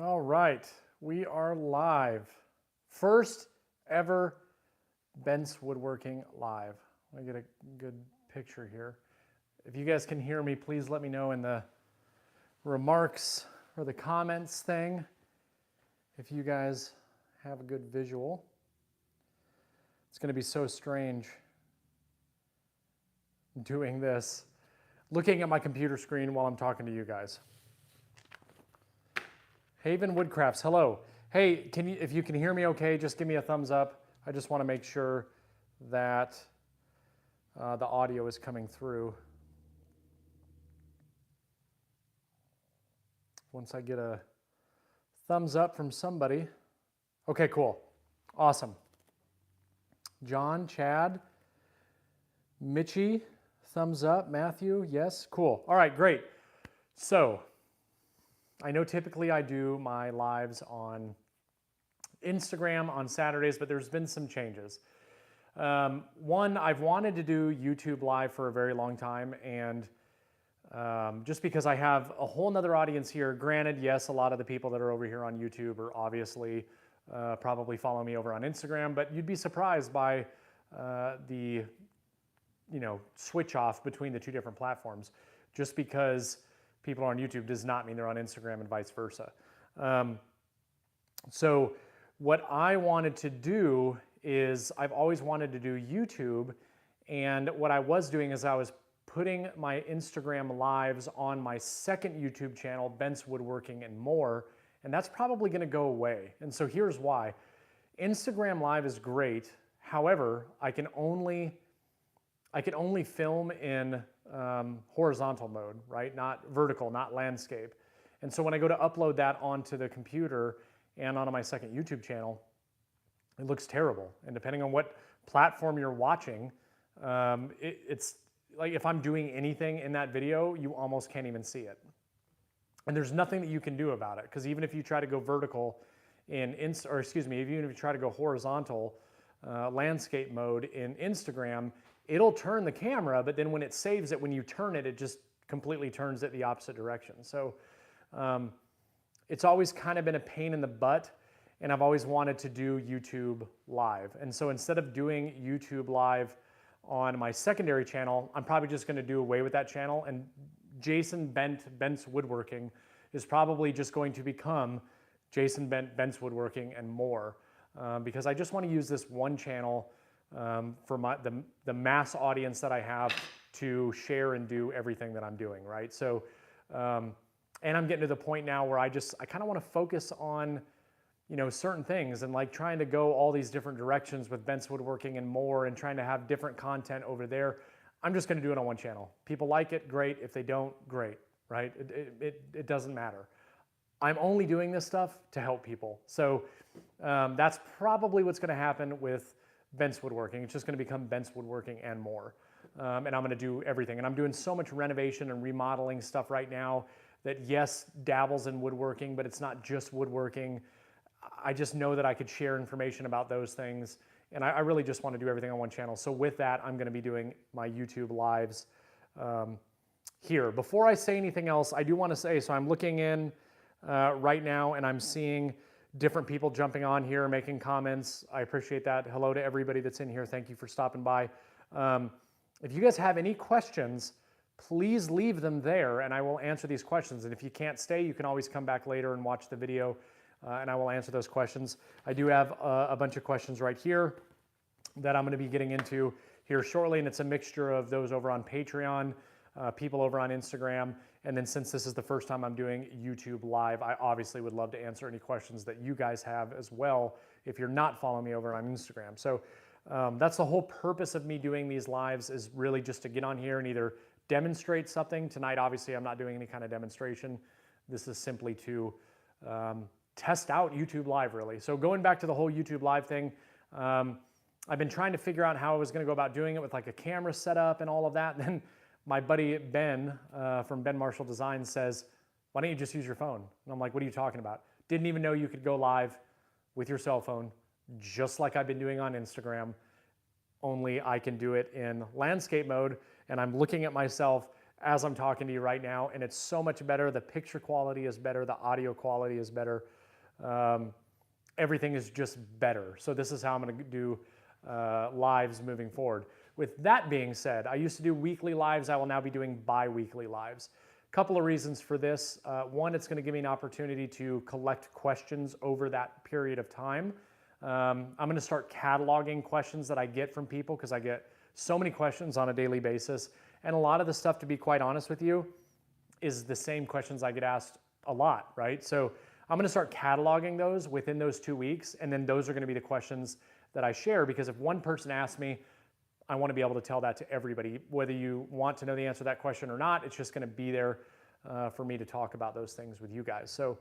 All right, we are live. First ever Bent's Woodworking live. Let me get a good picture here. If you guys can hear me, please let me know in the remarks or the comments thing if you guys have a good visual. It's going to be so strange doing this, looking at my computer screen while I'm talking to you guys. Haven Woodcrafts, hello. Hey, if you can hear me okay, just give me a thumbs up. I just want to make sure that the audio is coming through. Once I get a thumbs up from somebody. Okay, cool. Awesome. John, Chad, Mitchie, thumbs up. Matthew, yes, cool. All right, great. So, I know typically I do my lives on Instagram on Saturdays, but there's been some changes. One, I've wanted to do YouTube Live for a very long time, and just because I have a whole nother audience here. Granted, yes, a lot of the people that are over here on YouTube are obviously probably follow me over on Instagram, but you'd be surprised by the switch off between the two different platforms. Just because people are on YouTube does not mean they're on Instagram and vice versa. So what I wanted to do is I've always wanted to do YouTube, and what I was doing is I was putting my Instagram lives on my second YouTube channel, Bent's Woodworking and More, and that's probably gonna go away. And so here's why. Instagram Live is great. However, I can only film in horizontal mode, right? Not vertical, not landscape. And so when I go to upload that onto the computer and onto my second YouTube channel, it looks terrible. And depending on what platform you're watching, it's like if I'm doing anything in that video, you almost can't even see it. And there's nothing that you can do about it, because even if you try to go vertical even if you try to go horizontal landscape mode in Instagram, it'll turn the camera, but then when it saves it, when you turn it, it just completely turns it the opposite direction. So it's always kind of been a pain in the butt, and I've always wanted to do YouTube Live. And so instead of doing YouTube Live on my secondary channel, I'm probably just going to do away with that channel, and Jason Bent's Woodworking is probably just going to become Jason Bent's Woodworking and More, because I just want to use this one channel for the mass audience that I have to share and do everything that I'm doing, right? So, and I'm getting to the point now where I kind of want to focus on, certain things, and like trying to go all these different directions with Bent's Woodworking and More, and trying to have different content over there. I'm just going to do it on one channel. People like it, great. If they don't, great, right? It doesn't matter. I'm only doing this stuff to help people. So that's probably what's going to happen with Bent's Woodworking. It's just going to become Bent's Woodworking and More. And I'm going to do everything. And I'm doing so much renovation and remodeling stuff right now that, yes, dabbles in woodworking, but it's not just woodworking. I just know that I could share information about those things. And I really just want to do everything on one channel. So with that, I'm going to be doing my YouTube lives here. Before I say anything else, I do want to say, so I'm looking in right now, and I'm seeing different people jumping on here, making comments. I appreciate that. Hello to everybody that's in here. Thank you for stopping by. If you guys have any questions, please leave them there, and I will answer these questions. And if you can't stay, you can always come back later and watch the video, and I will answer those questions. I do have a bunch of questions right here that I'm going to be getting into here shortly, and it's a mixture of those over on Patreon, people over on Instagram, and then since this is the first time I'm doing YouTube Live, I obviously would love to answer any questions that you guys have as well if you're not following me over on Instagram. So that's the whole purpose of me doing these lives, is really just to get on here and either demonstrate something. Tonight, obviously, I'm not doing any kind of demonstration. This is simply to test out YouTube Live, really. So going back to the whole YouTube Live thing, I've been trying to figure out how I was going to go about doing it with like a camera setup and all of that. And then my buddy Ben from Ben Marshall Design says, why don't you just use your phone? And I'm like, what are you talking about? Didn't even know you could go live with your cell phone, just like I've been doing on Instagram, only I can do it in landscape mode, and I'm looking at myself as I'm talking to you right now, and it's so much better. The picture quality is better, the audio quality is better. Everything is just better. So this is how I'm going to do lives moving forward. With that being said, I used to do weekly lives. I will now be doing bi-weekly lives. Couple of reasons for this. One, it's going to give me an opportunity to collect questions over that period of time. I'm going to start cataloging questions that I get from people because I get so many questions on a daily basis. And a lot of the stuff, to be quite honest with you, is the same questions I get asked a lot, right? So I'm going to start cataloging those within those 2 weeks, and then those are going to be the questions that I share, because if one person asks me, I want to be able to tell that to everybody. Whether you want to know the answer to that question or not, it's just going to be there for me to talk about those things with you guys. So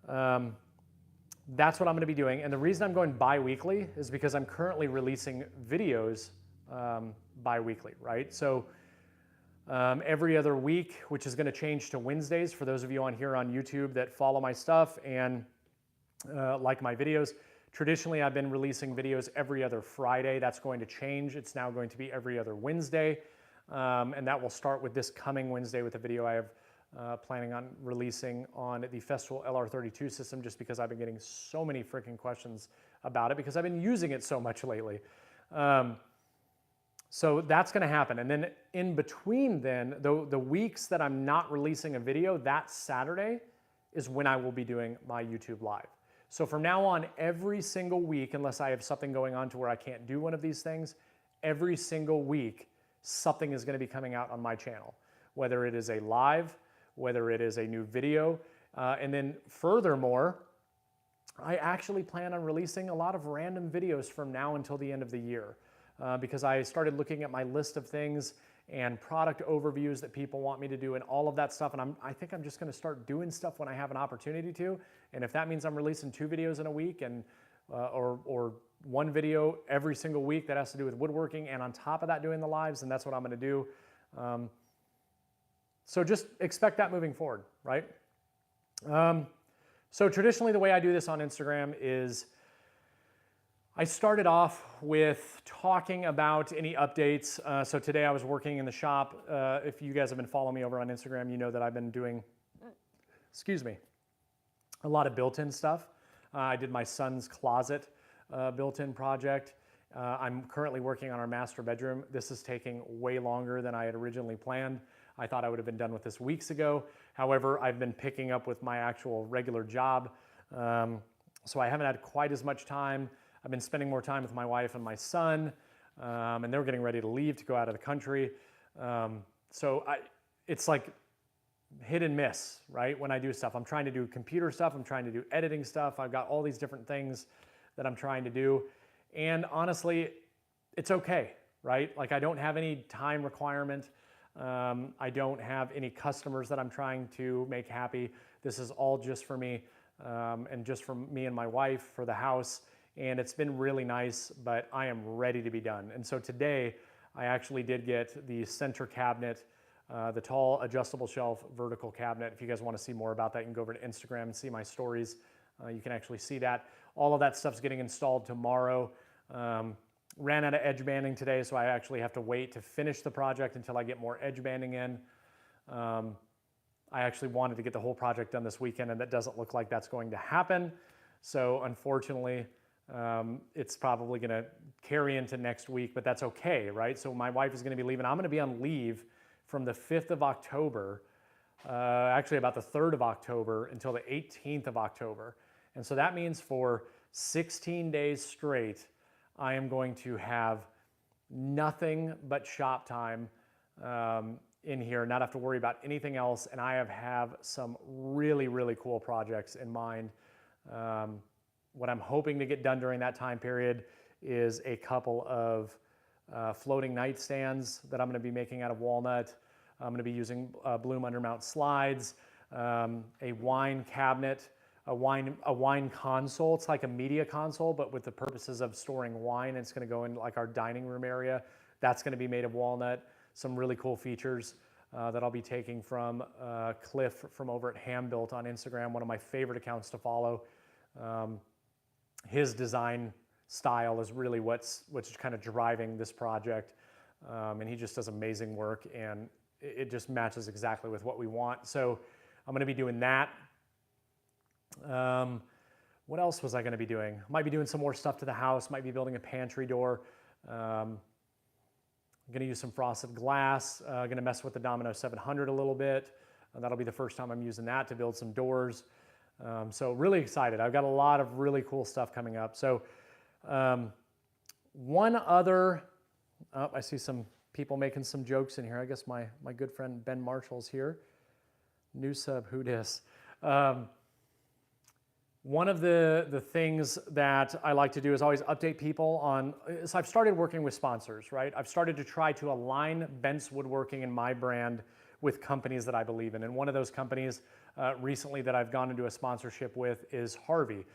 that's what I'm going to be doing. And the reason I'm going bi-weekly is because I'm currently releasing videos bi-weekly, right? So every other week, which is going to change to Wednesdays for those of you on here on YouTube that follow my stuff and like my videos. Traditionally, I've been releasing videos every other Friday. That's going to change. It's now going to be every other Wednesday. And that will start with this coming Wednesday with a video I have planning on releasing on the Festool LR32 system, just because I've been getting so many freaking questions about it because I've been using it so much lately. So that's going to happen. And then in between then, the weeks that I'm not releasing a video, that Saturday is when I will be doing my YouTube Live. So from now on, every single week, unless I have something going on to where I can't do one of these things, every single week, something is going to be coming out on my channel, whether it is a live, whether it is a new video. And then furthermore, I actually plan on releasing a lot of random videos from now until the end of the year. Because I started looking at my list of things and product overviews that people want me to do and all of that stuff. And I think I'm just going to start doing stuff when I have an opportunity to. And if that means I'm releasing 2 videos in a week and or 1 video every single week that has to do with woodworking, and on top of that doing the lives, and that's what I'm going to do. So just expect that moving forward, right? So traditionally the way I do this on Instagram is I started off with talking about any updates. So today I was working in the shop. If you guys have been following me over on Instagram, you know that I've been doing, excuse me, a lot of built-in stuff. I did my son's closet built-in project. I'm currently working on our master bedroom. This is taking way longer than I had originally planned. I thought I would have been done with this weeks ago. However, I've been picking up with my actual regular job. So I haven't had quite as much time. I've been spending more time with my wife and my son, and they're getting ready to leave to go out of the country. It's like hit and miss, right? When I do stuff, I'm trying to do computer stuff. I'm trying to do editing stuff. I've got all these different things that I'm trying to do. And honestly, it's okay, right? Like I don't have any time requirement. I don't have any customers that I'm trying to make happy. This is all just for me and just for me and my wife for the house. And it's been really nice, but I am ready to be done. And so today, I actually did get the center cabinet, the tall adjustable shelf vertical cabinet. If you guys want to see more about that, you can go over to Instagram and see my stories. You can actually see that. All of that stuff's getting installed tomorrow. Ran out of edge banding today, so I actually have to wait to finish the project until I get more edge banding in. I actually wanted to get the whole project done this weekend, and that doesn't look like that's going to happen. So unfortunately, it's probably going to carry into next week, but that's okay, right? So my wife is going to be leaving. I'm going to be on leave from the 5th of October, actually about the 3rd of October until the 18th of October. And so that means for 16 days straight, I am going to have nothing but shop time in here, not have to worry about anything else. And I have some really, really cool projects in mind. What I'm hoping to get done during that time period is a couple of floating nightstands that I'm going to be making out of walnut. I'm going to be using Bloom undermount slides, a wine cabinet, a wine console. It's like a media console, but with the purposes of storing wine. It's going to go in like our dining room area. That's going to be made of walnut. Some really cool features that I'll be taking from Cliff from over at Ham Built on Instagram, one of my favorite accounts to follow. His design style is really what's kind of driving this project, and he just does amazing work. And it just matches exactly with what we want. So I'm going to be doing that. What else was I going to be doing? Might be doing some more stuff to the house, might be building a pantry door. I'm going to use some frosted glass, going to mess with the Domino 700 a little bit. That'll be the first time I'm using that to build some doors. So really excited. I've got a lot of really cool stuff coming up. So one other, I see some people making some jokes in here. I guess my good friend Ben Marshall's here. New sub, who dis? One of the things that I like to do is always update people on, so I've started working with sponsors, right? I've started to try to align Bent's Woodworking and my brand with companies that I believe in. And one of those companies recently that I've gone into a sponsorship with is Harvey.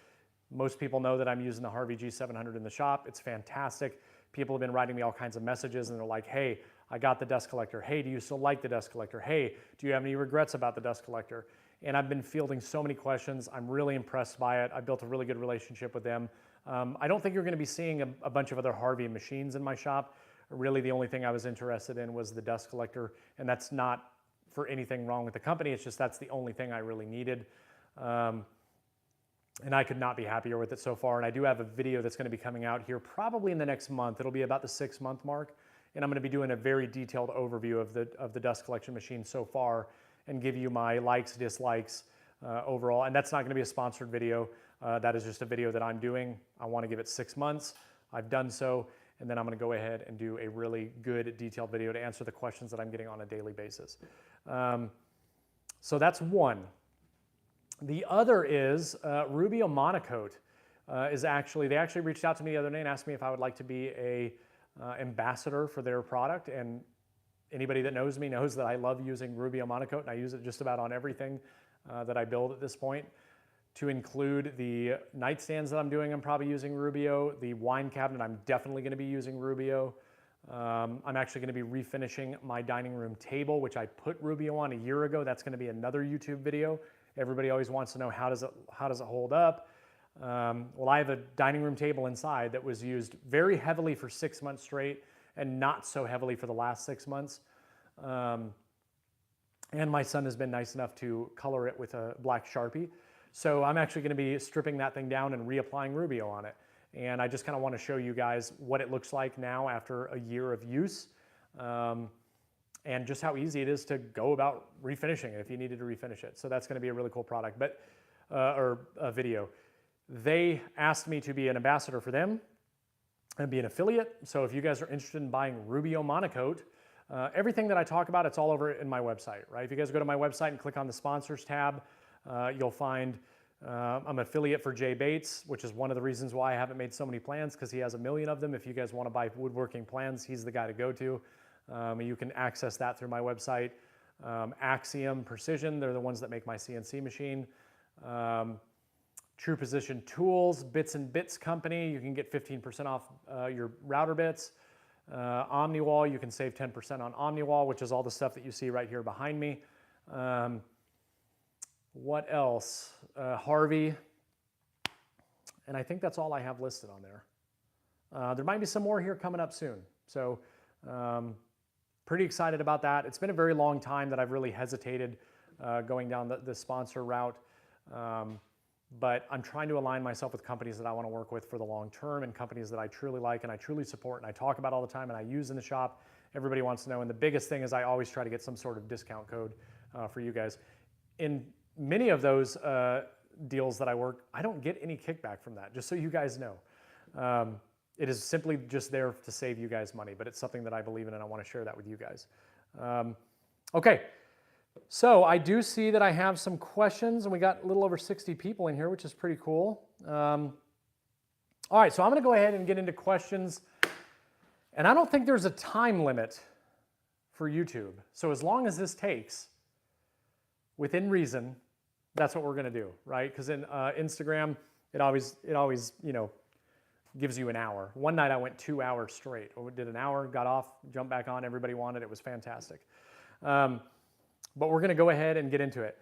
Most people know that I'm using the Harvey G700 in the shop. It's fantastic. People have been writing me all kinds of messages and they're like, hey, I got the dust collector. Hey, do you still like the dust collector? Hey, do you have any regrets about the dust collector? And I've been fielding so many questions. I'm really impressed by it. I built a really good relationship with them. I don't think you're gonna be seeing a bunch of other Harvey machines in my shop. Really the only thing I was interested in was the dust collector, and that's not for anything wrong with the company. It's just that's the only thing I really needed. And I could not be happier with it so far. And I do have a video that's gonna be coming out here probably in the next month. It'll be about the 6-month mark. And I'm gonna be doing a very detailed overview of the dust collection machine so far and give you my likes, dislikes overall. And that's not gonna be a sponsored video. That is just a video that I'm doing. I wanna give it 6 months. I've done so. And then I'm gonna go ahead and do a really good detailed video to answer the questions that I'm getting on a daily basis. So that's one. The other is Rubio Monocoat they actually reached out to me the other day and asked me if I would like to be a ambassador for their product. And anybody that knows me knows that I love using Rubio Monocoat, and I use it just about on everything that I build at this point. To include the nightstands that I'm doing, I'm probably using Rubio. The wine cabinet, I'm definitely gonna be using Rubio. I'm actually gonna be refinishing my dining room table, which I put Rubio on a year ago. That's gonna be another YouTube video. Everybody always wants to know how does it hold up? Well, I have a dining room table inside that was used very heavily for 6 months straight and not so heavily for the last 6 months. And my son has been nice enough to color it with a black Sharpie. So I'm actually gonna be stripping that thing down and reapplying Rubio on it. And I just kind of want to show you guys what it looks like now after a year of use, and just how easy it is to go about refinishing it if you needed to refinish it. So that's going to be a really cool product, or a video. They asked me to be an ambassador for them and be an affiliate. So if you guys are interested in buying Rubio Monocoat, everything that I talk about, it's all over in my website, right? If you guys go to my website and click on the sponsors tab, you'll find I'm an affiliate for Jay Bates, which is one of the reasons why I haven't made so many plans, because he has a million of them. If you guys want to buy woodworking plans, he's the guy to go to. You can access that through my website. Axiom Precision, they're the ones that make my CNC machine. True Position Tools, Bits and Bits Company, you can get 15% off your router bits. Omniwall, you can save 10% on Omniwall, which is all the stuff that you see right here behind me. What else? Harvey. And I think that's all I have listed on there. There might be some more here coming up soon. So pretty excited about that. It's been a very long time that I've really hesitated going down the sponsor route. But I'm trying to align myself with companies that I want to work with for the long term, and companies that I truly like and I truly support and I talk about all the time and I use in the shop. Everybody wants to know. And the biggest thing is I always try to get some sort of discount code for you guys. In many of those deals that I work, I don't get any kickback from that, just so you guys know. It is simply just there to save you guys money, but it's something that I believe in and I want to share that with you guys. Okay, so I do see that I have some questions, and we got a little over 60 people in here, which is pretty cool. All right, so I'm going to go ahead and get into questions, and I don't think there's a time limit for YouTube. So as long as this takes, within reason, that's what we're going to do, right? Because in Instagram, it always gives you an hour. One night I went 2 hours straight. I did an hour, got off, jumped back on. Everybody wanted it. It was fantastic. But we're going to go ahead and get into it.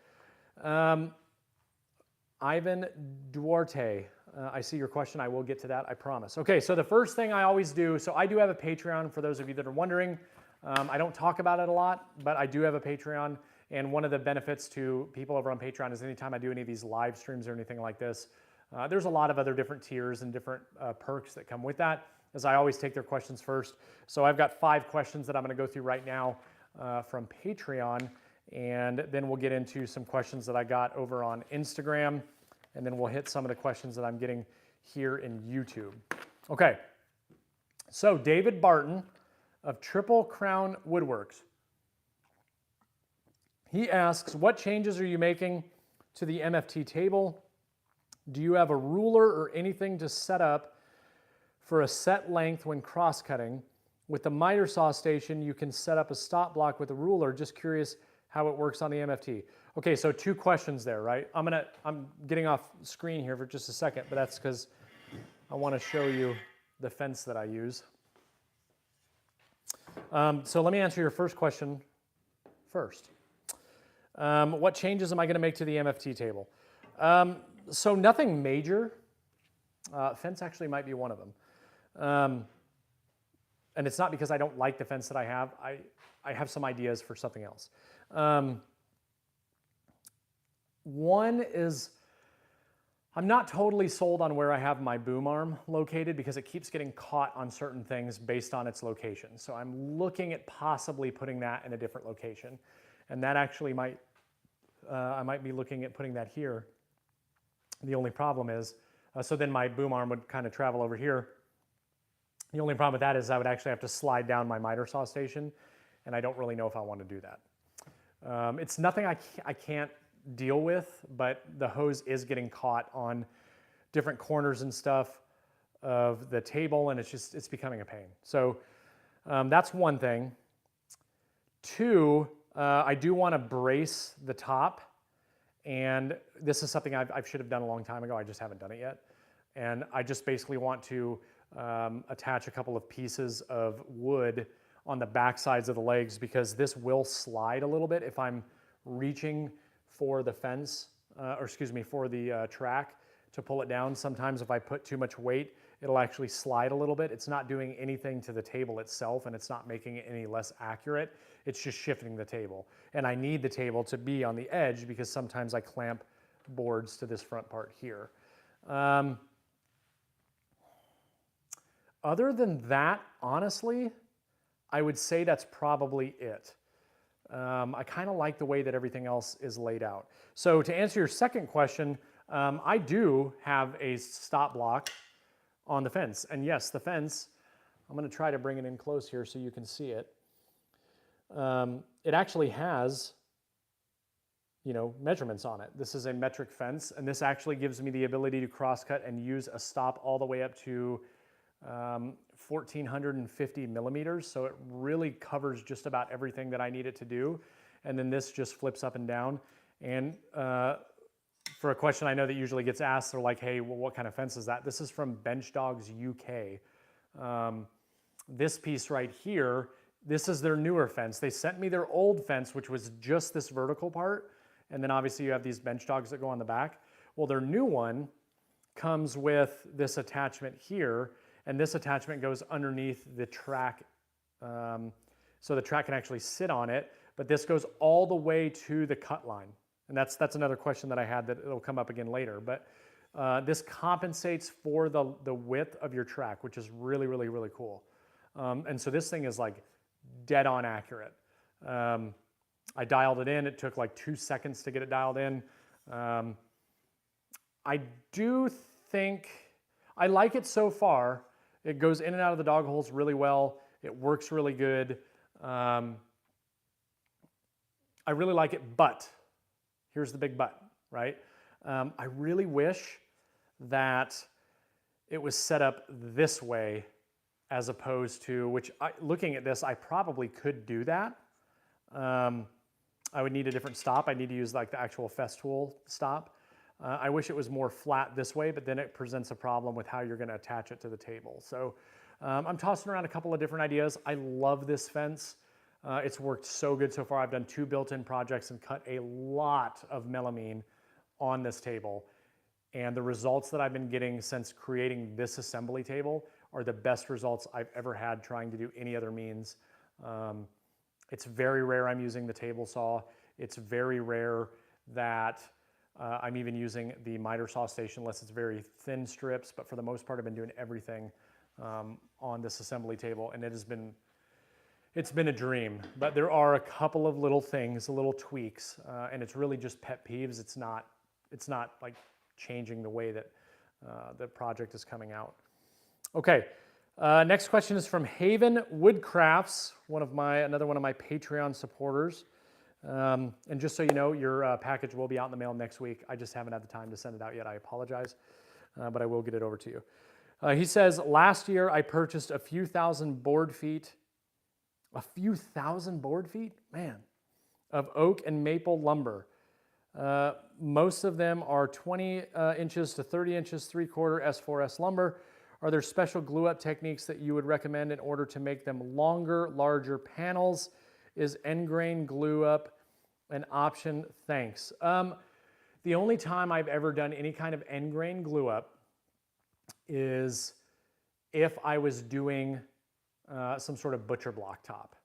Ivan Duarte, I see your question. I will get to that, I promise. Okay, so the first thing I always do, so I do have a Patreon, for those of you that are wondering. I don't talk about it a lot, but I do have a Patreon. And one of the benefits to people over on Patreon is anytime I do any of these live streams or anything like this, there's a lot of other different tiers and different perks that come with that, as I always take their questions first. So I've got 5 questions that I'm going to go through right now from Patreon, and then we'll get into some questions that I got over on Instagram, and then we'll hit some of the questions that I'm getting here in YouTube. Okay, so David Barton of Triple Crown Woodworks. He asks, what changes are you making to the MFT table? Do you have a ruler or anything to set up for a set length when cross-cutting? With the miter saw station, you can set up a stop block with a ruler. Just curious how it works on the MFT. Okay, so 2 questions there, right? I'm getting off screen here for just a second, but that's because I want to show you the fence that I use. So let me answer your first question first. What changes am I going to make to the MFT table? So nothing major. Fence actually might be one of them. And it's not because I don't like the fence that I have. I have some ideas for something else. One is I'm not totally sold on where I have my boom arm located because it keeps getting caught on certain things based on its location. So I'm looking at possibly putting that in a different location. And that actually might, I might be looking at putting that here. The only problem is, so then my boom arm would kind of travel over here. The only problem with that is I would actually have to slide down my miter saw station, and I don't really know if I want to do that. It's nothing I can't deal with, but the hose is getting caught on different corners and stuff of the table, and it's becoming a pain. So that's one thing. 2, I do want to brace the top, and this is something I should have done a long time ago. I just haven't done it yet. And I just basically want to attach a couple of pieces of wood on the back sides of the legs, because this will slide a little bit if I'm reaching for the fence, or excuse me, for the track to pull it down. Sometimes if I put too much weight, it'll actually slide a little bit. It's not doing anything to the table itself, and it's not making it any less accurate. It's just shifting the table. And I need the table to be on the edge because sometimes I clamp boards to this front part here. Other than that, honestly, I would say that's probably it. I kind of like the way that everything else is laid out. So to answer your second question, I do have a stop block on the fence. And yes, the fence, I'm going to try to bring it in close here so you can see it. It actually has, measurements on it. This is a metric fence, and this actually gives me the ability to cross-cut and use a stop all the way up to 1,450 millimeters. So it really covers just about everything that I need it to do. And then this just flips up and down. And for a question I know that usually gets asked, they're like, hey, well, what kind of fence is that? This is from Bench Dogs UK. This piece right here, this is their newer fence. They sent me their old fence, which was just this vertical part. And then obviously you have these Bench Dogs that go on the back. Well, their new one comes with this attachment here, and this attachment goes underneath the track. So the track can actually sit on it, but this goes all the way to the cut line. And that's another question that I had that it'll come up again later. But this compensates for the width of your track, which is really, really, really cool. And so this thing is like dead on accurate. I dialed it in. It took like 2 seconds to get it dialed in. I do think, I like it so far. It goes in and out of the dog holes really well. It works really good. I really like it, but here's the big but, right? I really wish that it was set up this way as opposed to, looking at this, I probably could do that. I would need a different stop. I need to use like the actual Festool stop. I wish it was more flat this way, but then it presents a problem with how you're going to attach it to the table. So I'm tossing around a couple of different ideas. I love this fence. It's worked so good so far. I've done 2 built-in projects and cut a lot of melamine on this table. And the results that I've been getting since creating this assembly table are the best results I've ever had trying to do any other means. It's very rare I'm using the table saw. It's very rare that I'm even using the miter saw station unless it's very thin strips, but for the most part I've been doing everything on this assembly table, and it's been a dream. But there are a couple of little things, little tweaks, and it's really just pet peeves. It's not like changing the way that the project is coming out. Okay, next question is from Haven Woodcrafts, another one of my Patreon supporters. And just so you know, your package will be out in the mail next week. I just haven't had the time to send it out yet. I apologize, but I will get it over to you. He says, last year I purchased a few thousand board feet, man, of oak and maple lumber. Most of them are 20 inches to 30 inches, 3/4 S4S lumber. Are there special glue up techniques that you would recommend in order to make them longer, larger panels? Is end grain glue up an option? Thanks. The only time I've ever done any kind of end grain glue up is if I was doing some sort of butcher block top.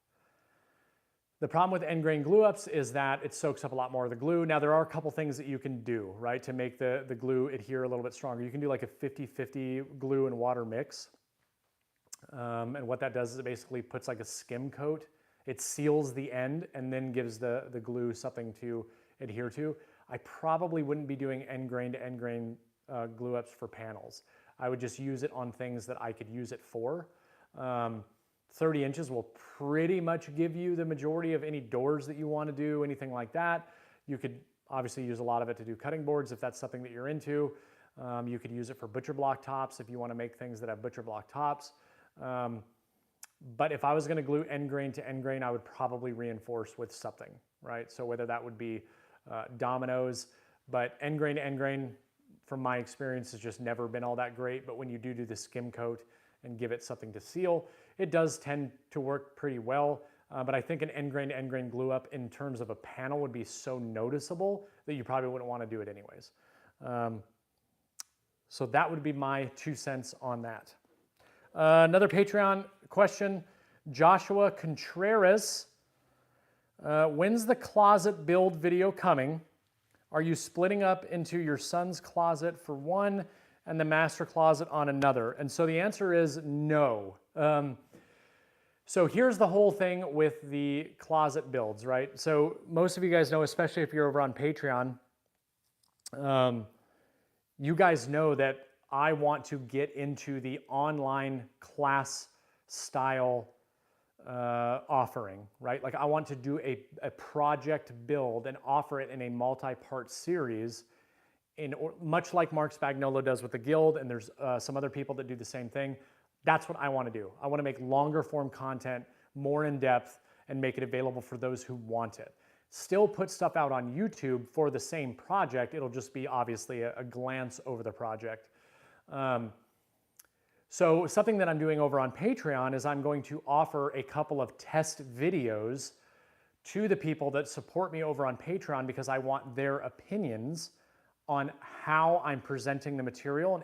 The problem with end grain glue ups is that it soaks up a lot more of the glue. Now there are a couple things that you can do, right, to make the glue adhere a little bit stronger. You can do like a 50-50 glue and water mix. And what that does is it basically puts like a skim coat. It seals the end and then gives the glue something to adhere to. I probably wouldn't be doing end grain to end grain glue ups for panels. I would just use it on things that I could use it for. 30 inches will pretty much give you the majority of any doors that you want to do, anything like that. You could obviously use a lot of it to do cutting boards if that's something that you're into. You could use it for butcher block tops if you want to make things that have butcher block tops. But if I was going to glue end grain to end grain, I would probably reinforce with something, right? So whether that would be dominoes, but end grain to end grain, from my experience, has just never been all that great. But when you do the skim coat and give it something to seal, it does tend to work pretty well. But I think an end grain to end grain glue up in terms of a panel would be so noticeable that you probably wouldn't want to do it anyways. So that would be my 2 cents on that. Another Patreon question, Joshua Contreras. When's the closet build video coming? Are you splitting up into your son's closet for one and the master closet on another? And so the answer is no. So here's the whole thing with the closet builds, right? So most of you guys know, especially if you're over on Patreon, you guys know that I want to get into the online class style offering, right? Like I want to do a project build and offer it in a multi-part series, much like Mark Spagnuolo does with the Guild, and there's some other people that do the same thing. That's what I want to do. I want to make longer form content, more in depth, and make it available for those who want it. Still put stuff out on YouTube for the same project. It'll just be obviously a glance over the project. So something that I'm doing over on Patreon is I'm going to offer a couple of test videos to the people that support me over on Patreon because I want their opinions on how I'm presenting the material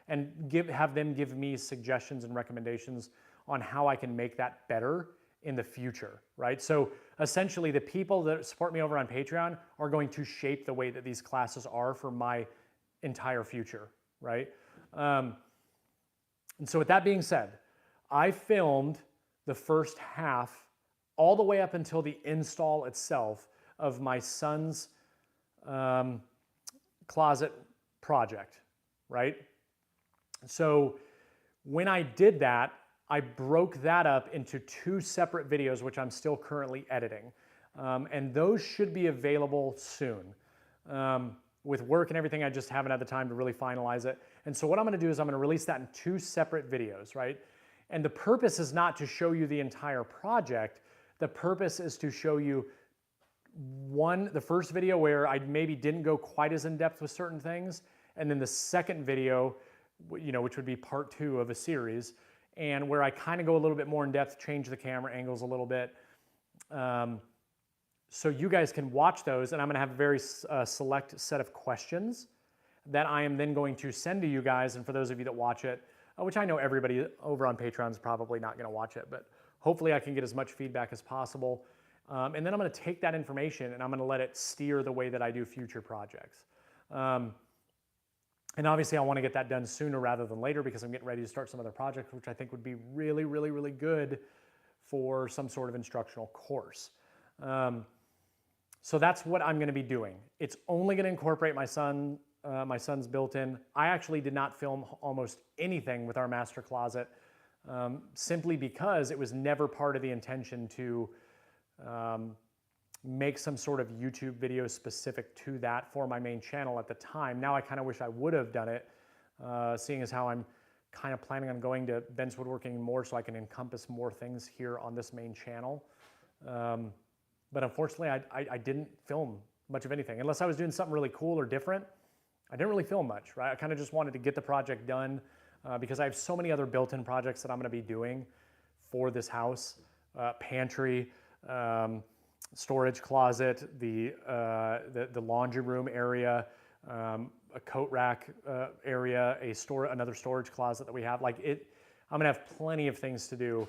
and have them give me suggestions and recommendations on how I can make that better in the future, right? So essentially the people that support me over on Patreon are going to shape the way that these classes are for my entire future, right? And so with that being said, I filmed the first half all the way up until the install itself of my son's closet project, right? So when I did that, I broke that up into 2 separate videos, which I'm still currently editing. And those should be available soon. With work and everything, I just haven't had the time to really finalize it. And so what I'm going to do is I'm going to release that in 2 separate videos, right? And the purpose is not to show you the entire project. The purpose is to show you the first video where I maybe didn't go quite as in depth with certain things, and then the second video, which would be part 2 of a series, and where I kind of go a little bit more in depth, change the camera angles a little bit. So you guys can watch those, and I'm going to have a very select set of questions that I am then going to send to you guys. And for those of you that watch it, which I know everybody over on Patreon is probably not going to watch it, but Hopefully I can get as much feedback as possible. And then I'm going to take that information and I'm going to let it steer the way that I do future projects. And obviously I want to get that done sooner rather than later because I'm getting ready to start some other projects, which I think would be really, really, really good for some sort of instructional course. So that's what I'm going to be doing. It's only going to incorporate my son's built-in. I actually did not film almost anything with our master closet simply because it was never part of the intention to make some sort of YouTube video specific to that for my main channel at the time. Now I kind of wish I would have done it, seeing as how I'm kind of planning on going to Ben's Woodworking more so I can encompass more things here on this main channel. But unfortunately, I didn't film much of anything. Unless I was doing something really cool or different, I didn't really film much, right? I kind of just wanted to get the project done because I have so many other built-in projects that I'm going to be doing for this house. Pantry, storage closet, the laundry room area, a coat rack area, another storage closet that we have. Like I'm gonna have plenty of things to do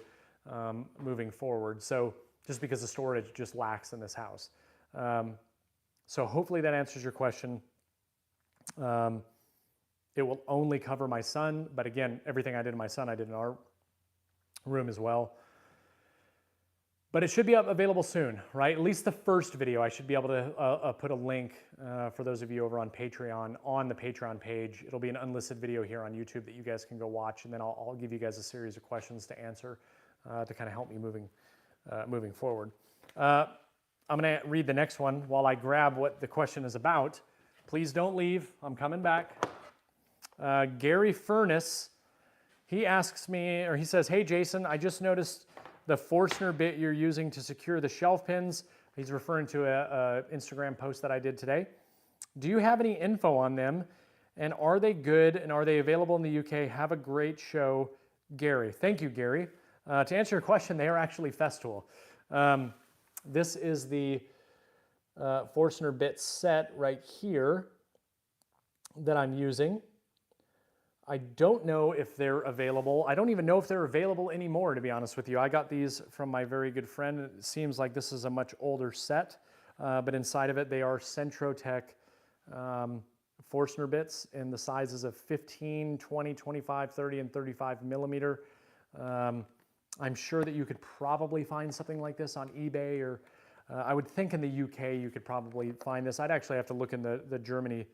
moving forward. So just because the storage just lacks in this house. So hopefully that answers your question. It will only cover my son, but again, everything I did in my son, I did in our room as well. But it should be available soon, right? At least the first video, I should be able to put a link for those of you over on Patreon, on the Patreon page. It'll be an unlisted video here on YouTube that you guys can go watch, and then I'll give you guys a series of questions to answer to kind of help me moving forward. I'm gonna read the next one while I grab what the question is about. Please don't leave, I'm coming back. Gary Furness, he asks me, or he says, "Hey Jason, I just noticed the Forstner bit you're using to secure the shelf pins." He's referring to a Instagram post that I did today. "Do you have any info on them? And are they good? And are they available in the UK? Have a great show, Gary." Thank you, Gary. To answer your question, they are actually Festool. This is the Forstner bit set right here that I'm using. I don't know if they're available. I don't even know if they're available anymore, to be honest with you. I got these from my very good friend. It seems like this is a much older set, but inside of it, they are Centrotech Forstner bits in the sizes of 15, 20, 25, 30, and 35 millimeter. I'm sure that you could probably find something like this on eBay, or I would think in the UK you could probably find this. I'd actually have to look in the Germany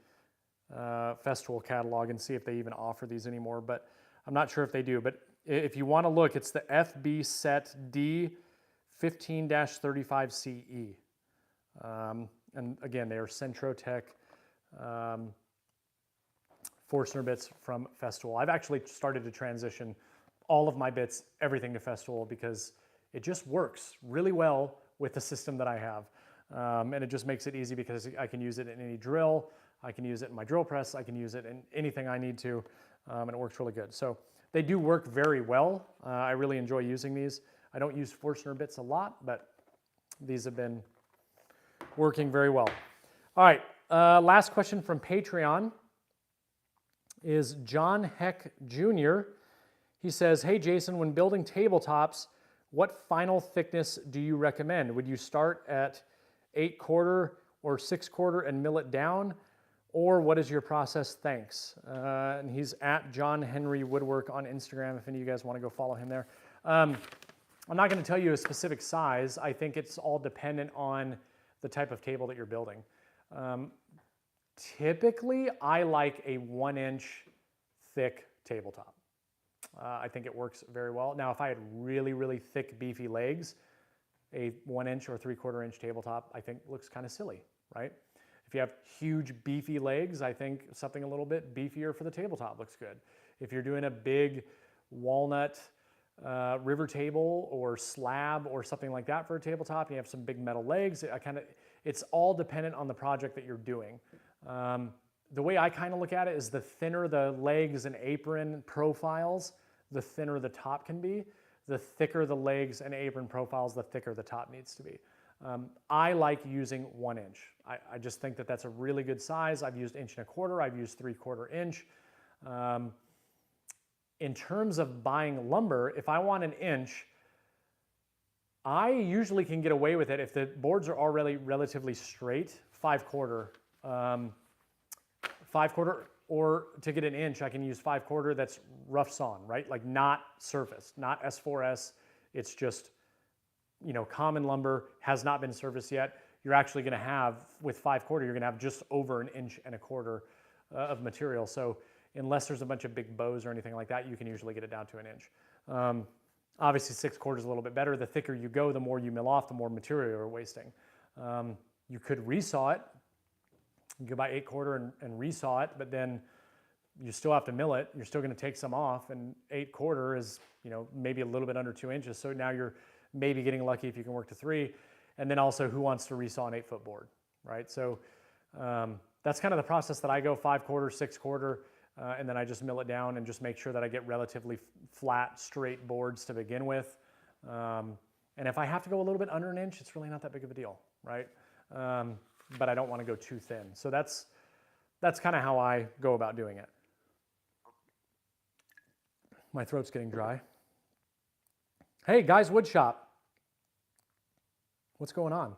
Festool catalog and see if they even offer these anymore, but I'm not sure if they do. But if you want to look, it's the FB set D 15-35CE. And again, they are Centrotech Forstner bits from Festool. I've actually started to transition all of my bits, everything to Festool, because it just works really well with the system that I have. And it just makes it easy because I can use it in any drill. I can use it in my drill press. I can use it in anything I need to, and it works really good. So they do work very well. I really enjoy using these. I don't use Forstner bits a lot, but these have been working very well. All right, last question from Patreon is John Heck Jr. He says, "Hey Jason, when building tabletops, what final thickness do you recommend? Would you start at 8/4 or 6/4 and mill it down? Or what is your process? Thanks." And he's at John Henry Woodwork on Instagram if any of you guys want to go follow him there. I'm not going to tell you a specific size. I think it's all dependent on the type of table that you're building. Typically, I like a 1-inch thick tabletop. I think it works very well. Now, if I had really, really thick, beefy legs, a 1-inch or 3/4 inch tabletop, I think looks kind of silly, right? If you have huge, beefy legs, I think something a little bit beefier for the tabletop looks good. If you're doing a big walnut river table or slab or something like that for a tabletop, and you have some big metal legs, it's all dependent on the project that you're doing. The way I kind of look at it is the thinner the legs and apron profiles, the thinner the top can be. The thicker the legs and apron profiles, the thicker the top needs to be. I like using 1-inch. I just think that that's a really good size. I've used 1.25 inch, I've used 3/4 inch. In terms of buying lumber, if I want 1 inch, I usually can get away with it if the boards are already relatively straight, 5/4. 5/4, or to get an inch, I can use 5/4 that's rough sawn, right? Like not surfaced, not S4S. It's just, you know, common lumber, has not been surfaced yet. You're actually gonna have, with 5/4, you're gonna have just over 1.25 inches of material. So unless there's a bunch of big bows or anything like that, you can usually get it down to 1 inch. Obviously 6/4 is a little bit better. The thicker you go, the more you mill off, the more material you're wasting. You could resaw it. You could buy 8/4 and resaw it, but then you still have to mill it. You're still gonna take some off, and 8/4 is, you know, maybe a little bit under 2 inches. So now you're maybe getting lucky if you can work to 3. And then also, who wants to resaw an 8-foot board, right? So that's kind of the process that I go: 5/4, 6/4, and then I just mill it down and just make sure that I get relatively flat, straight boards to begin with. And if I have to go a little bit under 1 inch, it's really not that big of a deal, right? But I don't want to go too thin. So that's kind of how I go about doing it. My throat's getting dry. Hey, Guys Woodshop. What's going on?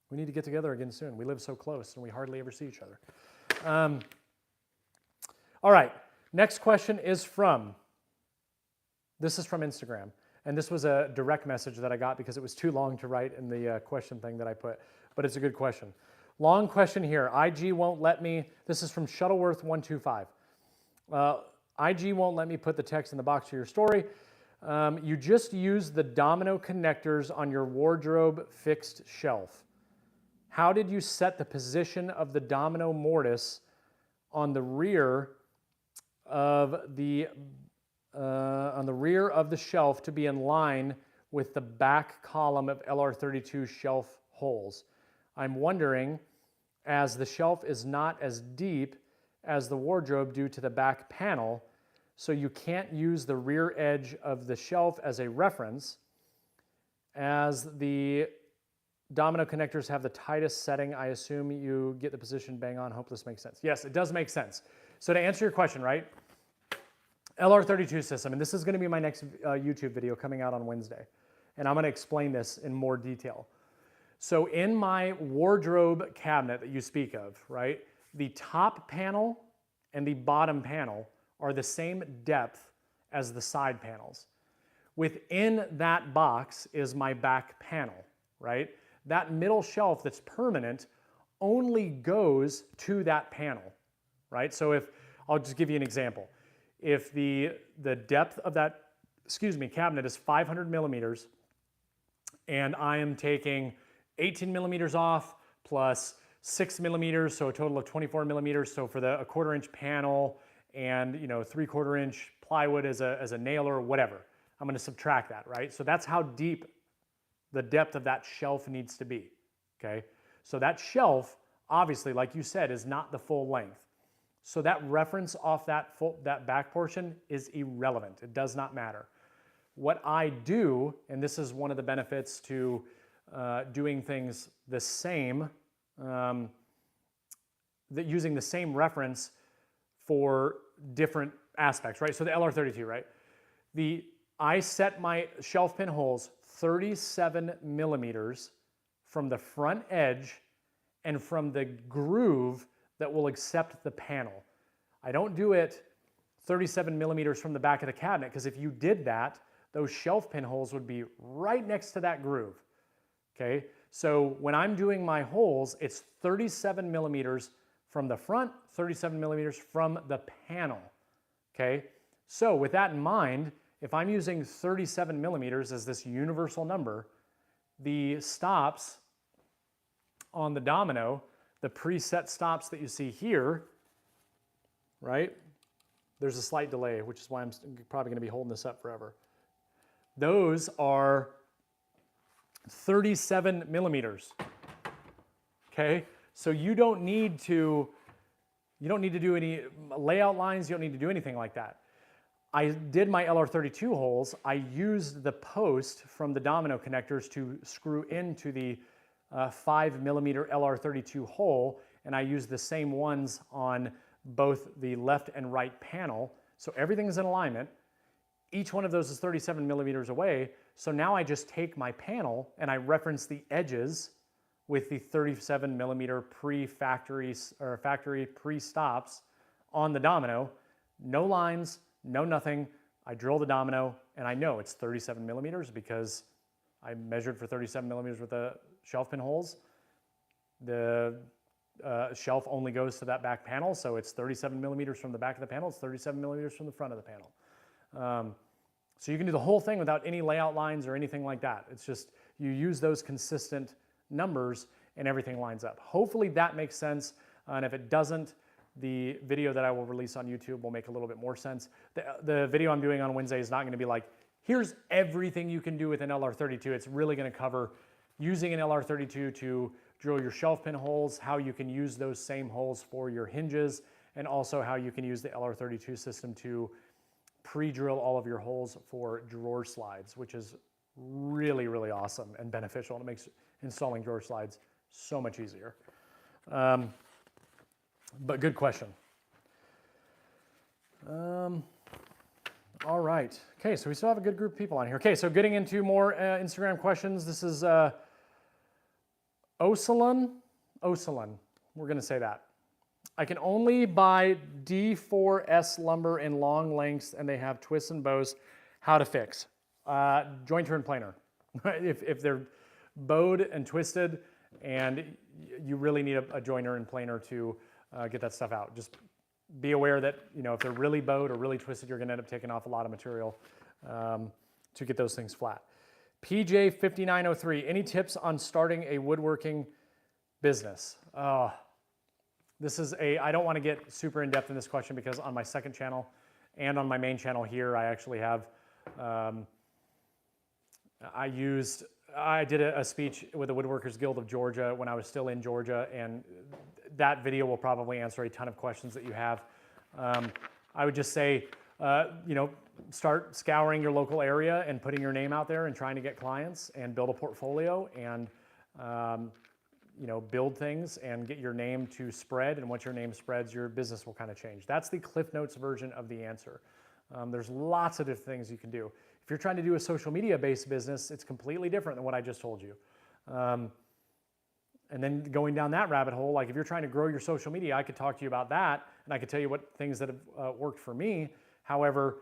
We need to get together again soon. We live so close and we hardly ever see each other. All right, next question is from Instagram. And this was a direct message that I got because it was too long to write in the question thing that I put, but it's a good question. Long question here. IG won't let me, this is from Shuttleworth125. IG won't let me put the text in the box to your story. You just use the domino connectors on your wardrobe fixed shelf. How did you set the position of the domino mortise on the rear of the shelf to be in line with the back column of LR32 shelf holes? I'm wondering, as the shelf is not as deep as the wardrobe due to the back panel, so you can't use the rear edge of the shelf as a reference, as the domino connectors have the tightest setting. I assume you get the position bang on. Hope this makes sense. Yes, it does make sense. So to answer your question, right? LR32 system, and this is going to be my next YouTube video coming out on Wednesday, and I'm going to explain this in more detail. So in my wardrobe cabinet that you speak of, right, the top panel and the bottom panel are the same depth as the side panels. Within that box is my back panel, right? That middle shelf that's permanent only goes to that panel, right? So if, I'll just give you an example. If the depth of that, cabinet is 500 millimeters, and I am taking 18 millimeters off plus 6 millimeters, so a total of 24 millimeters. So for a 1/4 inch panel and 3/4 inch plywood as a nailer or whatever, I'm going to subtract that, right? So that's how deep the depth of that shelf needs to be, okay? So that shelf, obviously, like you said, is not the full length. So that reference off that back portion is irrelevant. It does not matter. What I do, and this is one of the benefits to doing things the same, using the same reference for different aspects, right? So the LR32, right? I set my shelf pin holes 37 millimeters from the front edge and from the groove that will accept the panel. I don't do it 37 millimeters from the back of the cabinet, because if you did that, those shelf pin holes would be right next to that groove, okay? So when I'm doing my holes, it's 37 millimeters from the front, 37 millimeters from the panel, okay? So with that in mind, if I'm using 37 millimeters as this universal number, the stops on the domino, the preset stops that you see here, right? There's a slight delay, which is why I'm probably going to be holding this up forever. Those are 37 millimeters, okay? So you don't need to do any layout lines. You don't need to do anything like that. I did my LR32 holes. I used the post from the domino connectors to screw into the 5 millimeter LR32 hole, and I used the same ones on both the left and right panel. So everything's in alignment. Each one of those is 37 millimeters away. So now I just take my panel and I reference the edges with the 37 millimeter pre-factory or factory pre-stops on the domino. No lines, no nothing. I drill the domino and I know it's 37 millimeters because I measured for 37 millimeters with the shelf pin holes. The shelf only goes to that back panel, so it's 37 millimeters from the back of the panel, it's 37 millimeters from the front of the panel. So you can do the whole thing without any layout lines or anything like that. It's just you use those consistent numbers and everything lines up. Hopefully that makes sense, and if it doesn't, the video that I will release on YouTube will make a little bit more sense. The video I'm doing on Wednesday is not going to be like, here's everything you can do with an LR32. It's really going to cover using an LR32 to drill your shelf pin holes, how you can use those same holes for your hinges, and also how you can use the LR32 system to pre-drill all of your holes for drawer slides, which is really, really awesome and beneficial, and it makes installing drawer slides so much easier. But good question. All right. Okay, so we still have a good group of people on here. Okay, so getting into more Instagram questions. This is Osalon. We're going to say that. I can only buy D4S lumber in long lengths, and they have twists and bows. How to fix? Jointer and planer. If they're bowed and twisted, and you really need a joiner and planer to get that stuff out. Just be aware that if they're really bowed or really twisted, you're going to end up taking off a lot of material to get those things flat. PJ5903, any tips on starting a woodworking business? This is I don't want to get super in depth in this question because on my second channel and on my main channel here, I actually have, I did a speech with the Woodworkers Guild of Georgia when I was still in Georgia, and that video will probably answer a ton of questions that you have. I would just say, start scouring your local area and putting your name out there and trying to get clients and build a portfolio and build things and get your name to spread. And once your name spreads, your business will kind of change. That's the Cliff Notes version of the answer. There's lots of different things you can do. If you're trying to do a social media based business, it's completely different than what I just told you. And then going down that rabbit hole, like if you're trying to grow your social media, I could talk to you about that and I could tell you what things that have worked for me. However,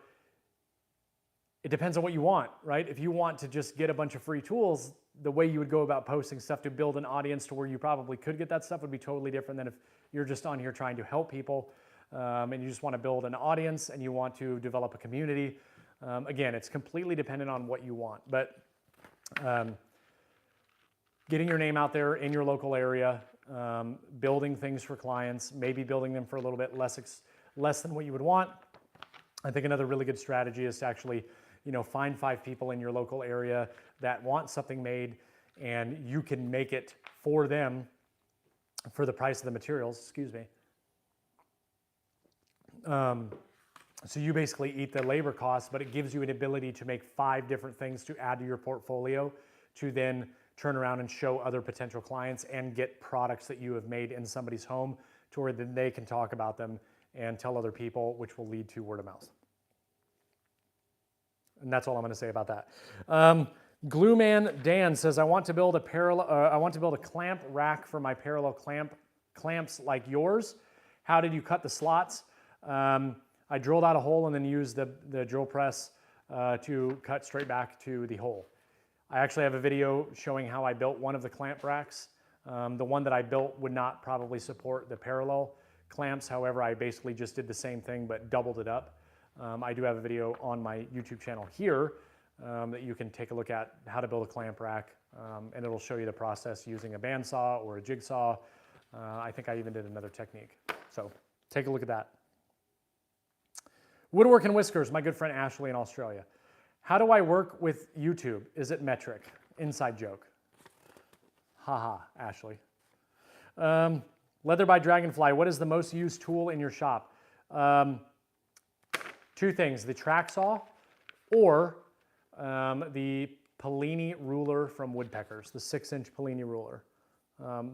it depends on what you want, right? If you want to just get a bunch of free tools, the way you would go about posting stuff to build an audience to where you probably could get that stuff would be totally different than if you're just on here trying to help people and you just want to build an audience and you want to develop a community. Again, it's completely dependent on what you want, but getting your name out there in your local area, building things for clients, maybe building them for a little bit less than what you would want. I think another really good strategy is to actually, find 5 people in your local area that want something made and you can make it for them for the price of the materials, excuse me. So you basically eat the labor costs, but it gives you an ability to make 5 different things to add to your portfolio to then turn around and show other potential clients and get products that you have made in somebody's home to where then they can talk about them and tell other people, which will lead to word of mouth. And that's all I'm going to say about that. Glueman Dan says, I want to build a clamp rack for my parallel clamps like yours. How did you cut the slots? I drilled out a hole and then used the drill press to cut straight back to the hole. I actually have a video showing how I built one of the clamp racks. The one that I built would not probably support the parallel clamps. However, I basically just did the same thing but doubled it up. I do have a video on my YouTube channel here that you can take a look at how to build a clamp rack, and it'll show you the process using a bandsaw or a jigsaw. I think I even did another technique. So take a look at that. Woodworking Whiskers, my good friend Ashley in Australia. How do I work with YouTube? Is it metric? Inside joke. Haha, Ashley. Leather by Dragonfly, what is the most used tool in your shop? 2 things, the track saw or the Pellini ruler from Woodpeckers, the 6-inch Pellini ruler.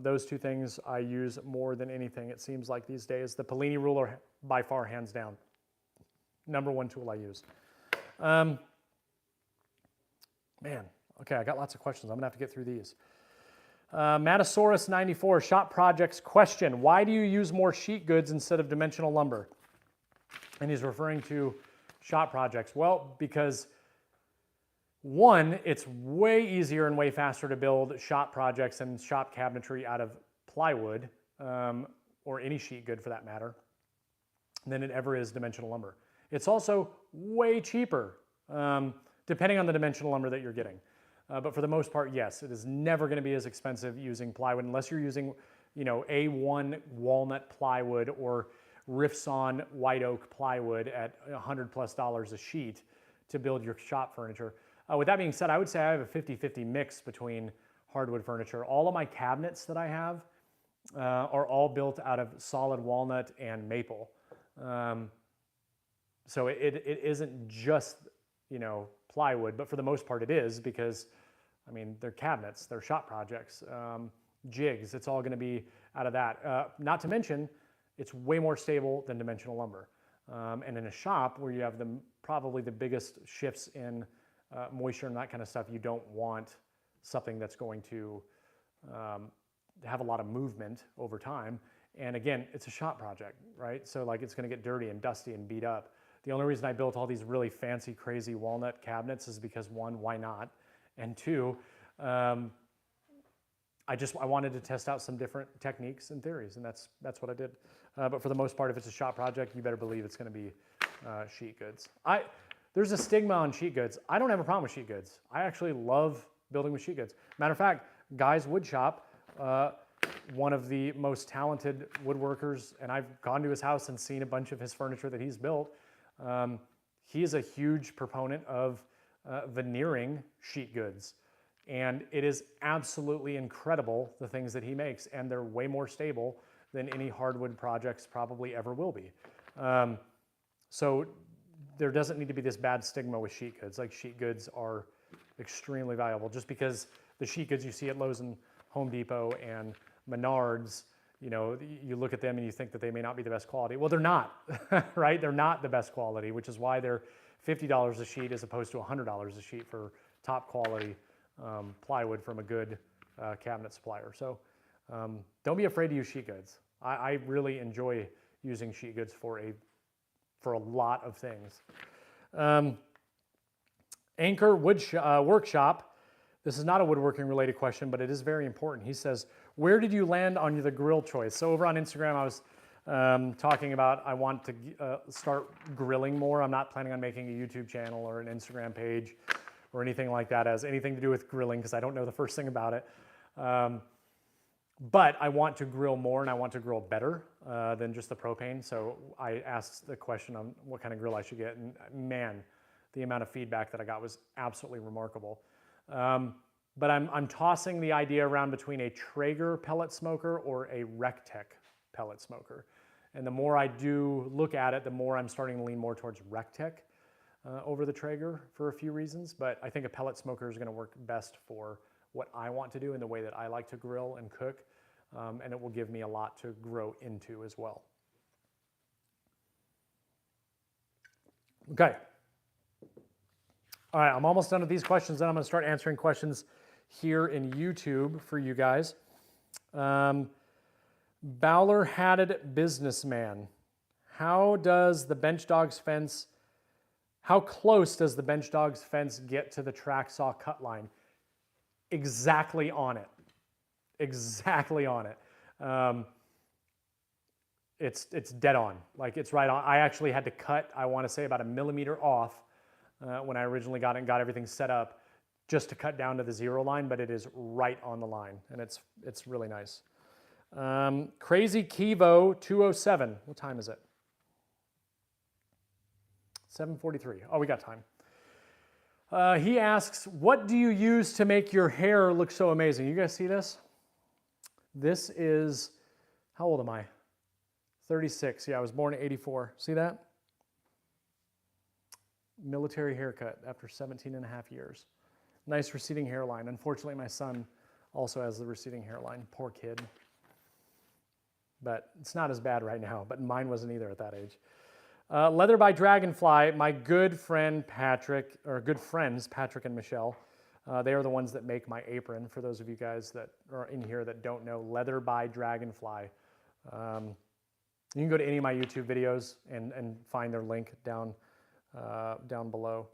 Those 2 things I use more than anything, it seems like these days. The Pellini ruler, by far, hands down. #1 tool I use. Man, okay, I got lots of questions. I'm gonna have to get through these. Matasaurus94, shop projects question. Why do you use more sheet goods instead of dimensional lumber? And he's referring to shop projects. Well, because one, it's way easier and way faster to build shop projects and shop cabinetry out of plywood, or any sheet good for that matter, than it ever is dimensional lumber. It's also way cheaper, depending on the dimensional lumber that you're getting. But for the most part, yes, it is never going to be as expensive using plywood unless you're using, A1 walnut plywood or Riffs-On white oak plywood at $100+ a sheet to build your shop furniture. With that being said, I would say I have a 50-50 mix between hardwood furniture. All of my cabinets that I have are all built out of solid walnut and maple. So it isn't just, plywood, but for the most part it is because, they're cabinets, they're shop projects, jigs, it's all gonna be out of that. Not to mention, it's way more stable than dimensional lumber. And in a shop where you have probably the biggest shifts in moisture and that kind of stuff, you don't want something that's going to have a lot of movement over time. And again, it's a shop project, right? So it's gonna get dirty and dusty and beat up. The only reason I built all these really fancy, crazy walnut cabinets is because one, why not? And two, I wanted to test out some different techniques and theories, and that's what I did. But for the most part, if it's a shop project, you better believe it's gonna be sheet goods. There's a stigma on sheet goods. I don't have a problem with sheet goods. I actually love building with sheet goods. Matter of fact, Guy's Wood Shop, one of the most talented woodworkers, and I've gone to his house and seen a bunch of his furniture that he's built. He is a huge proponent of veneering sheet goods, and it is absolutely incredible the things that he makes, and they're way more stable than any hardwood projects probably ever will be. So there doesn't need to be this bad stigma with sheet goods. Sheet goods are extremely valuable. Just because the sheet goods you see at Lowe's and Home Depot and Menards, you look at them and you think that they may not be the best quality. Well, they're not, right? They're not the best quality, which is why they're $50 a sheet as opposed to $100 a sheet for top quality plywood from a good cabinet supplier. So don't be afraid to use sheet goods. I really enjoy using sheet goods for a lot of things. Anchor Workshop. This is not a woodworking related question, but it is very important. He says, where did you land on the grill choice? So over on Instagram, I was talking about I want to start grilling more. I'm not planning on making a YouTube channel or an Instagram page or anything like that as anything to do with grilling because I don't know the first thing about it. But I want to grill more and I want to grill better than just the propane. So I asked the question on what kind of grill I should get, and man, the amount of feedback that I got was absolutely remarkable. But I'm tossing the idea around between a Traeger pellet smoker or a Rectech pellet smoker. And the more I do look at it, the more I'm starting to lean more towards Rectech over the Traeger for a few reasons. But I think a pellet smoker is going to work best for what I want to do in the way that I like to grill and cook. And it will give me a lot to grow into as well. Okay. All right, I'm almost done with these questions. Then I'm going to start answering questions here in YouTube for you guys. Bowler-hatted businessman. How close does the bench dog's fence get to the track saw cut line? Exactly on it. Exactly on it. It's dead on. It's right on. I actually had to cut, I want to say, about 1 millimeter off when I originally got it and got everything set up just to cut down to the 0 line, but it is right on the line, and it's really nice. Crazy Kivo 207. What time is it? 7:43. Oh, we got time. He asks, what do you use to make your hair look so amazing? You guys see this? This is, how old am I? 36. Yeah, I was born in '84. See that? Military haircut after 17 and a half years. Nice receding hairline. Unfortunately, my son also has the receding hairline. Poor kid. But it's not as bad right now, but mine wasn't either at that age. Leather by Dragonfly, my good friend Patrick, or good friends Patrick and Michelle, They are the ones that make my apron, for those of you guys that are in here that don't know, leather by Dragonfly. You can go to any of my YouTube videos and find their link down below.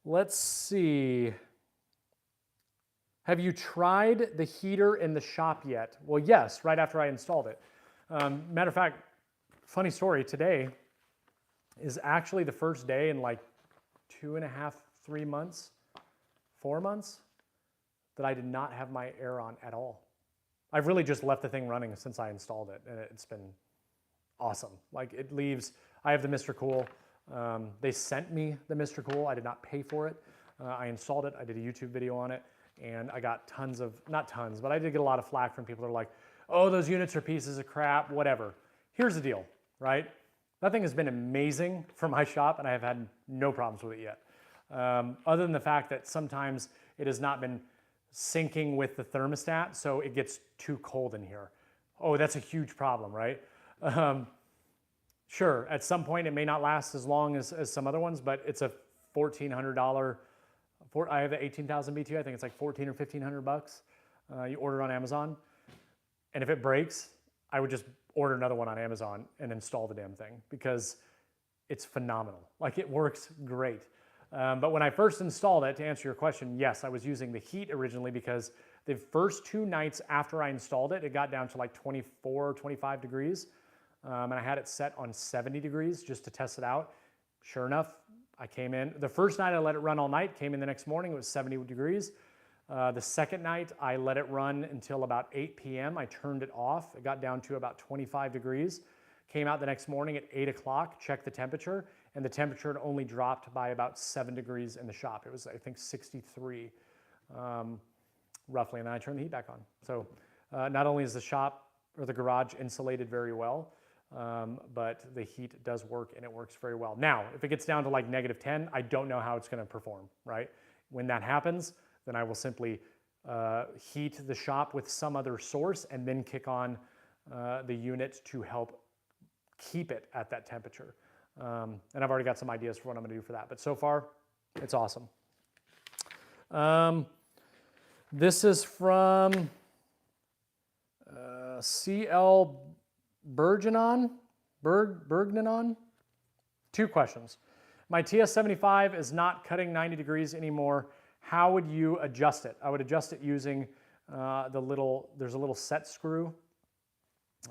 Let's see. Have you tried the heater in the shop yet? Well, yes, right after I installed it. Matter of fact, funny story, today is actually the first day in like 2.5, 3 months, 4 months that I did not have my air on at all. I've really just left the thing running since I installed it, and it's been awesome. Like, it leaves, I have the Mr. Cool. They sent me the Mr. Cool. I did not pay for it. I installed it. I did a YouTube video on it, and I got tons of, not tons, but I did get a lot of flack from people that are like, oh, those units are pieces of crap, whatever. Here's the deal, right? That thing has been amazing for my shop, and I have had no problems with it yet. Other than the fact that sometimes it has not been syncing with the thermostat, so it gets too cold in here. Oh, that's a huge problem, right? Sure, at some point it may not last as long as some other ones, but it's a $1,400, I have the 18,000 BTU, I think it's like 14 or 1,500 bucks. You order on Amazon, and if it breaks, I would just order another one on Amazon and install the damn thing, because it's phenomenal. Like, it works great. But when I first installed it, to answer your question, yes, I was using the heat originally, because the first 2 nights after I installed it, it got down to like 24, 25 degrees. And I had it set on 70 degrees just to test it out. Sure enough, I came in. The first night I let it run all night, came in the next morning, it was 70 degrees. The second night I let it run until about 8 p.m. I turned it off. It got down to about 25 degrees. Came out the next morning at 8 o'clock, checked the temperature, and the temperature had only dropped by about 7 degrees in the shop. It was, I think, 63 roughly, and then I turned the heat back on. So not only is the shop or the garage insulated very well, but the heat does work, and it works very well. Now, if it gets down to like -10, I don't know how it's going to perform, right? When that happens, then I will simply heat the shop with some other source and then kick on the unit to help keep it at that temperature. And I've already got some ideas for what I'm going to do for that. But so far, it's awesome. This is from CL Bergnanon. 2 questions. My TS75 is not cutting 90 degrees anymore. How would you adjust it? I would adjust it using there's a little set screw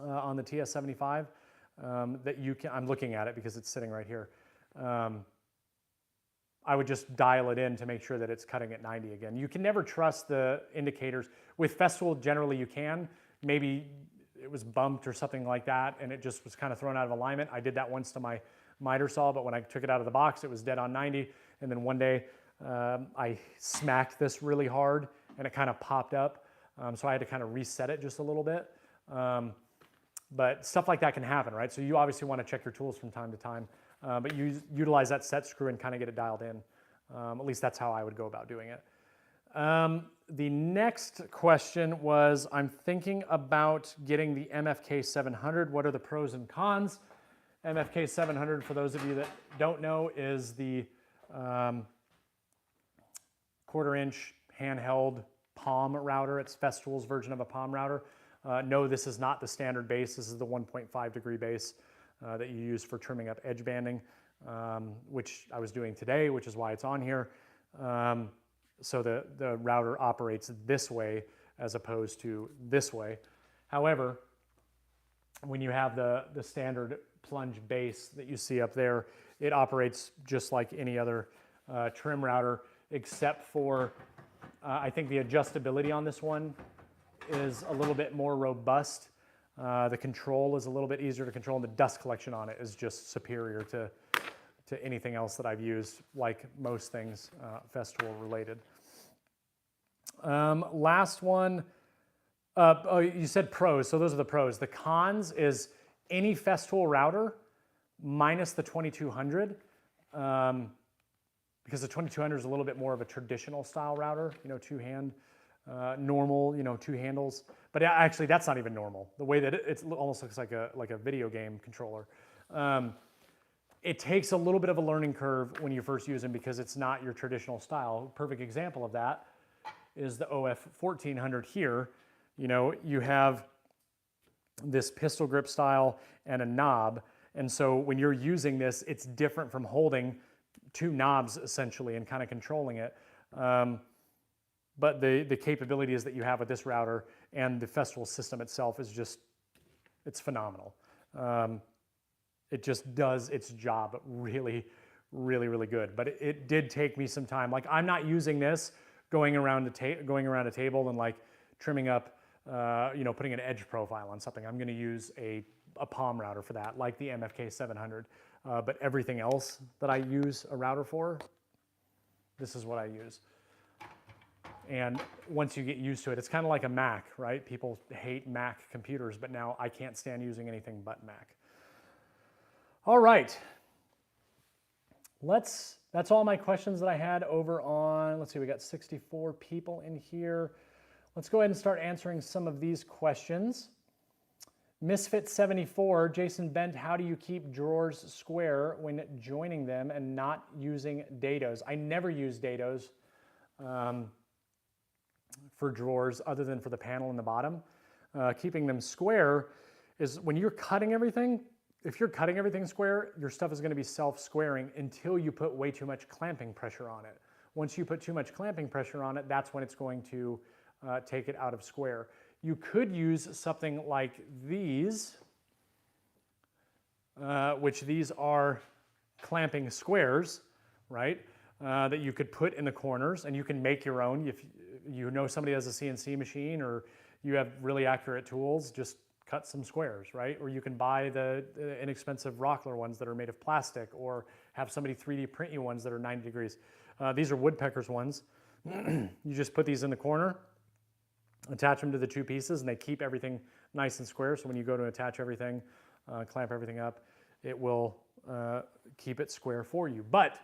on the TS75 that you can, I'm looking at it because it's sitting right here. I would just dial it in to make sure that it's cutting at 90 again. You can never trust the indicators. With Festool, generally you can. Maybe it was bumped or something like that, and it just was kind of thrown out of alignment. I did that once to my miter saw, but when I took it out of the box, it was dead on 90. And then one day I smacked this really hard, and it kind of popped up. So I had to kind of reset it just a little bit. But stuff like that can happen, right? So you obviously want to check your tools from time to time, but you utilize that set screw and kind of get it dialed in. At least that's how I would go about doing it. The next question was, I'm thinking about getting the MFK 700. What are the pros and cons? MFK 700, for those of you that don't know, is the 1/4-inch handheld palm router. It's Festool's version of a palm router. No, this is not the standard base. This is the 1.5 degree base that you use for trimming up edge banding, which I was doing today, which is why it's on here. So the router operates this way as opposed to this way. However, when you have the standard plunge base that you see up there, it operates just like any other trim router, except for I think the adjustability on this one is a little bit more robust. The control is a little bit easier to control, and the dust collection on it is just superior to anything else that I've used, like most things Festool related. Last one, oh, you said pros, so those are the pros. The cons is any Festool router minus the 2200, because the 2200 is a little bit more of a traditional style router, you know, 2-hand, normal, you know, 2 handles. But actually, that's not even normal. The way that it almost looks like a video game controller. It takes a little bit of a learning curve when you first use them because it's not your traditional style. Perfect example of that is the OF 1400 here. You know, you have this pistol grip style and a knob. And so when you're using this, it's different from holding two knobs essentially and kind of controlling it. But the capabilities that you have with this router and the Festival system itself is just, it's phenomenal. It just does its job really, really, really good. But it did take me some time. Like, I'm not using this going around a table and like trimming up, you know, putting an edge profile on something. I'm going to use a palm router for that, like the MFK 700. But everything else that I use a router for, this is what I use. And once you get used to it, it's kind of like a Mac, right? People hate Mac computers, but now I can't stand using anything but Mac. All right, that's all my questions that I had over on, let's see, we got 64 people in here. Let's go ahead and start answering some of these questions. Misfit74, Jason Bent, how do you keep drawers square when joining them and not using Dados? I never use Dados for drawers other than for the panel in the bottom. Keeping them square is when you're cutting everything. If you're cutting everything square, your stuff is going to be self-squaring until you put way too much clamping pressure on it. Once you put too much clamping pressure on it, that's when it's going to take it out of square. You could use something like these, which these are clamping squares, right? That you could put in the corners, and you can make your own. If you know somebody has a CNC machine or you have really accurate tools, just cut some squares, right? Or you can buy the inexpensive Rockler ones that are made of plastic, or have somebody 3D print you ones that are 90 degrees. These are woodpeckers ones. You just put these in the corner, attach them to the two pieces, and they keep everything nice and square. So when you go to attach everything, clamp everything up, it will keep it square for you. But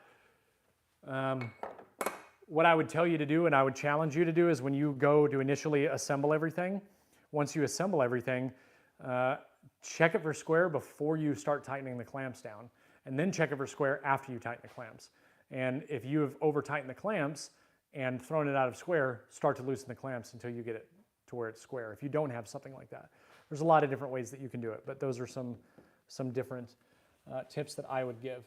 what I would tell you to do, and I would challenge you to do, is when you go to initially assemble everything, once you assemble everything, check it for square before you start tightening the clamps down, and then check it for square after you tighten the clamps. And if you have over tightened the clamps and thrown it out of square, start to loosen the clamps until you get it to where it's square. If you don't have something like that, there's a lot of different ways that you can do it, but those are some different tips that I would give.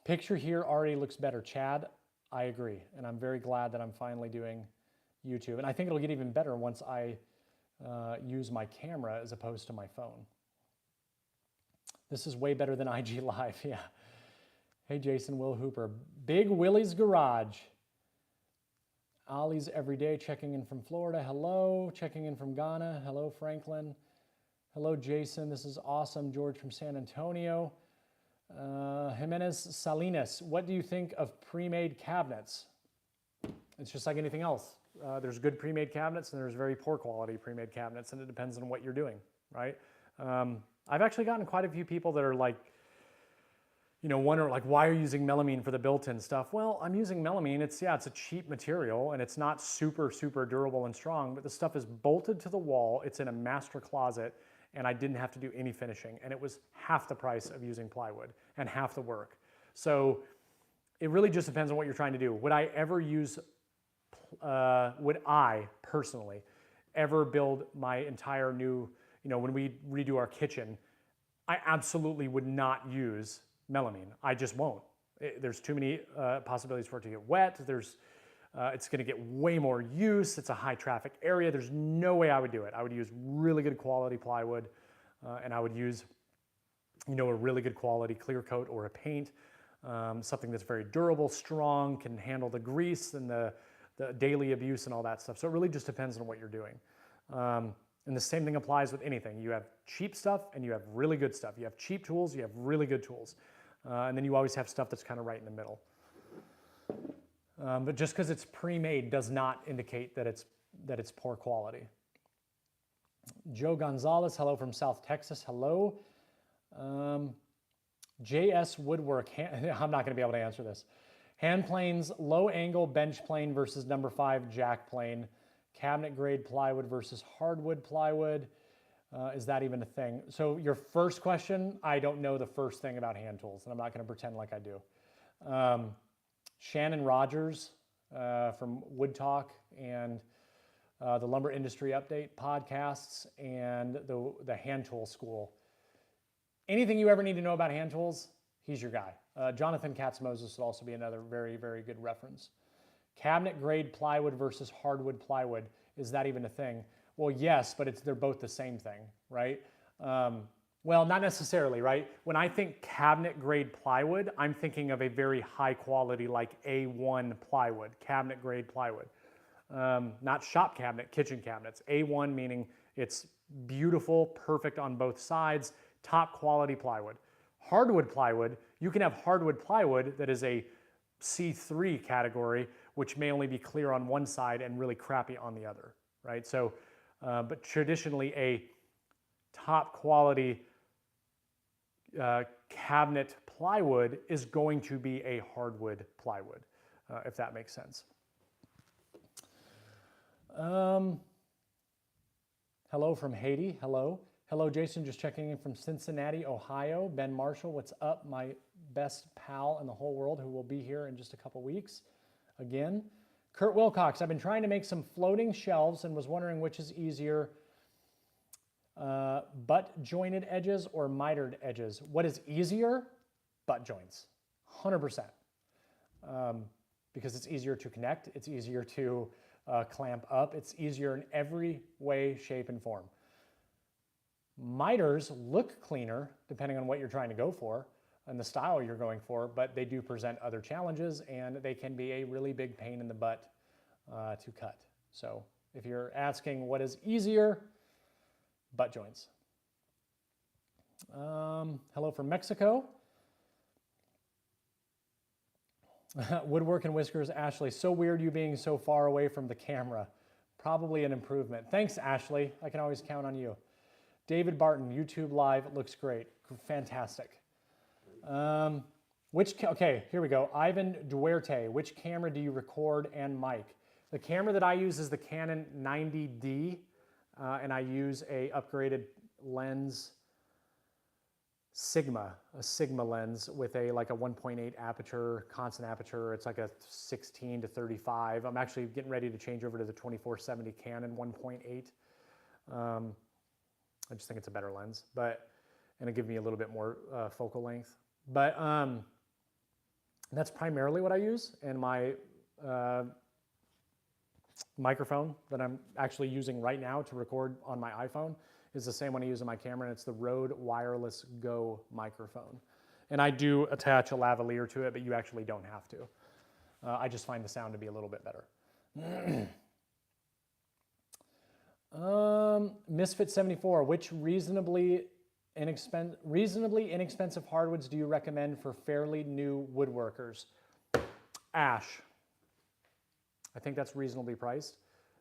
Picture here already looks better. Chad, I agree, and I'm very glad that I'm finally doing YouTube, and I think it'll get even better once I use my camera as opposed to my phone. This is way better than IG Live, yeah. Hey Jason, Will Hooper. Big Willie's Garage. Ollie's Everyday checking in from Florida. Hello, checking in from Ghana. Hello, Franklin. Hello, Jason. This is awesome. George from San Antonio. Jimenez Salinas. What do you think of pre-made cabinets? It's just like anything else. There's good pre-made cabinets and there's very poor quality pre-made cabinets, and it depends on what you're doing, right? I've actually gotten quite a few people that are like, you know, wonder like, why are you using melamine for the built-in stuff? Well, I'm using melamine. It's a cheap material and it's not super, super durable and strong, but the stuff is bolted to the wall. It's in a master closet, and I didn't have to do any finishing, and it was half the price of using plywood and half the work. So it really just depends on what you're trying to do. Would I ever use, would I personally ever build my entire new, you know, when we redo our kitchen, I absolutely would not use melamine. I just won't. There's too many possibilities for it to get wet. It's going to get way more use. It's a high traffic area. There's no way I would do it. I would use really good quality plywood, and I would use, you know, a really good quality clear coat or a paint, something that's very durable, strong, can handle the grease and the daily abuse and all that stuff. So it really just depends on what you're doing. And the same thing applies with anything. You have cheap stuff and you have really good stuff. You have cheap tools, you have really good tools. And then you always have stuff that's kind of right in the middle. But just because it's pre-made does not indicate that it's poor quality. Joe Gonzalez, hello from South Texas, hello. JS Woodwork, I'm not going to be able to answer this. Hand planes, low angle bench plane versus number 5 jack plane. Cabinet grade plywood versus hardwood plywood. Is that even a thing? So your first question, I don't know the first thing about hand tools, and I'm not going to pretend like I do. Shannon Rogers from Wood Talk and the Lumber Industry Update podcasts and the Hand Tool School. Anything you ever need to know about hand tools, he's your guy. Jonathan Katz-Moses would also be another very, very good reference. Cabinet grade plywood versus hardwood plywood. Is that even a thing? Well, yes, but they're both the same thing, right? Well, not necessarily, right? When I think cabinet grade plywood, I'm thinking of a very high quality, like A1 plywood, cabinet grade plywood. Not shop cabinet, kitchen cabinets. A1 meaning it's beautiful, perfect on both sides, top quality plywood. Hardwood plywood, you can have hardwood plywood that is a C3 category, which may only be clear on one side and really crappy on the other, right? So, but traditionally a top quality cabinet plywood is going to be a hardwood plywood, if that makes sense. Hello from Haiti, hello. Hello, Jason, just checking in from Cincinnati, Ohio. Ben Marshall, what's up? My best pal in the whole world who will be here in just a couple weeks. Again, Kurt Wilcox, I've been trying to make some floating shelves and was wondering which is easier, butt jointed edges or mitered edges. What is easier? Butt joints, 100%. Because it's easier to connect, it's easier to clamp up, it's easier in every way, shape, and form. Miters look cleaner depending on what you're trying to go for and the style you're going for, but they do present other challenges and they can be a really big pain in the butt to cut. So if you're asking what is easier, butt joints. Hello from Mexico. Woodworking Whiskers, Ashley. So weird you being so far away from the camera. Probably an improvement. Thanks, Ashley. I can always count on you. David Barton, YouTube Live, looks great. Fantastic. Okay, here we go. Ivan Duerte, which camera do you record and mic? The camera that I use is the Canon 90D, and I use a upgraded lens, a Sigma lens with like a 1.8 aperture, constant aperture. It's like a 16 to 35. I'm actually getting ready to change over to the 2470 Canon 1.8. I just think it's a better lens, and it'll give me a little bit more focal length. But that's primarily what I use, and my microphone that I'm actually using right now to record on my iPhone is the same one I use on my camera, and it's the Rode Wireless Go microphone. And I do attach a lavalier to it, but you actually don't have to. I just find the sound to be a little bit better. Misfit 74, which reasonably inexpensive hardwoods do you recommend for fairly new woodworkers? Ash. I think that's reasonably priced.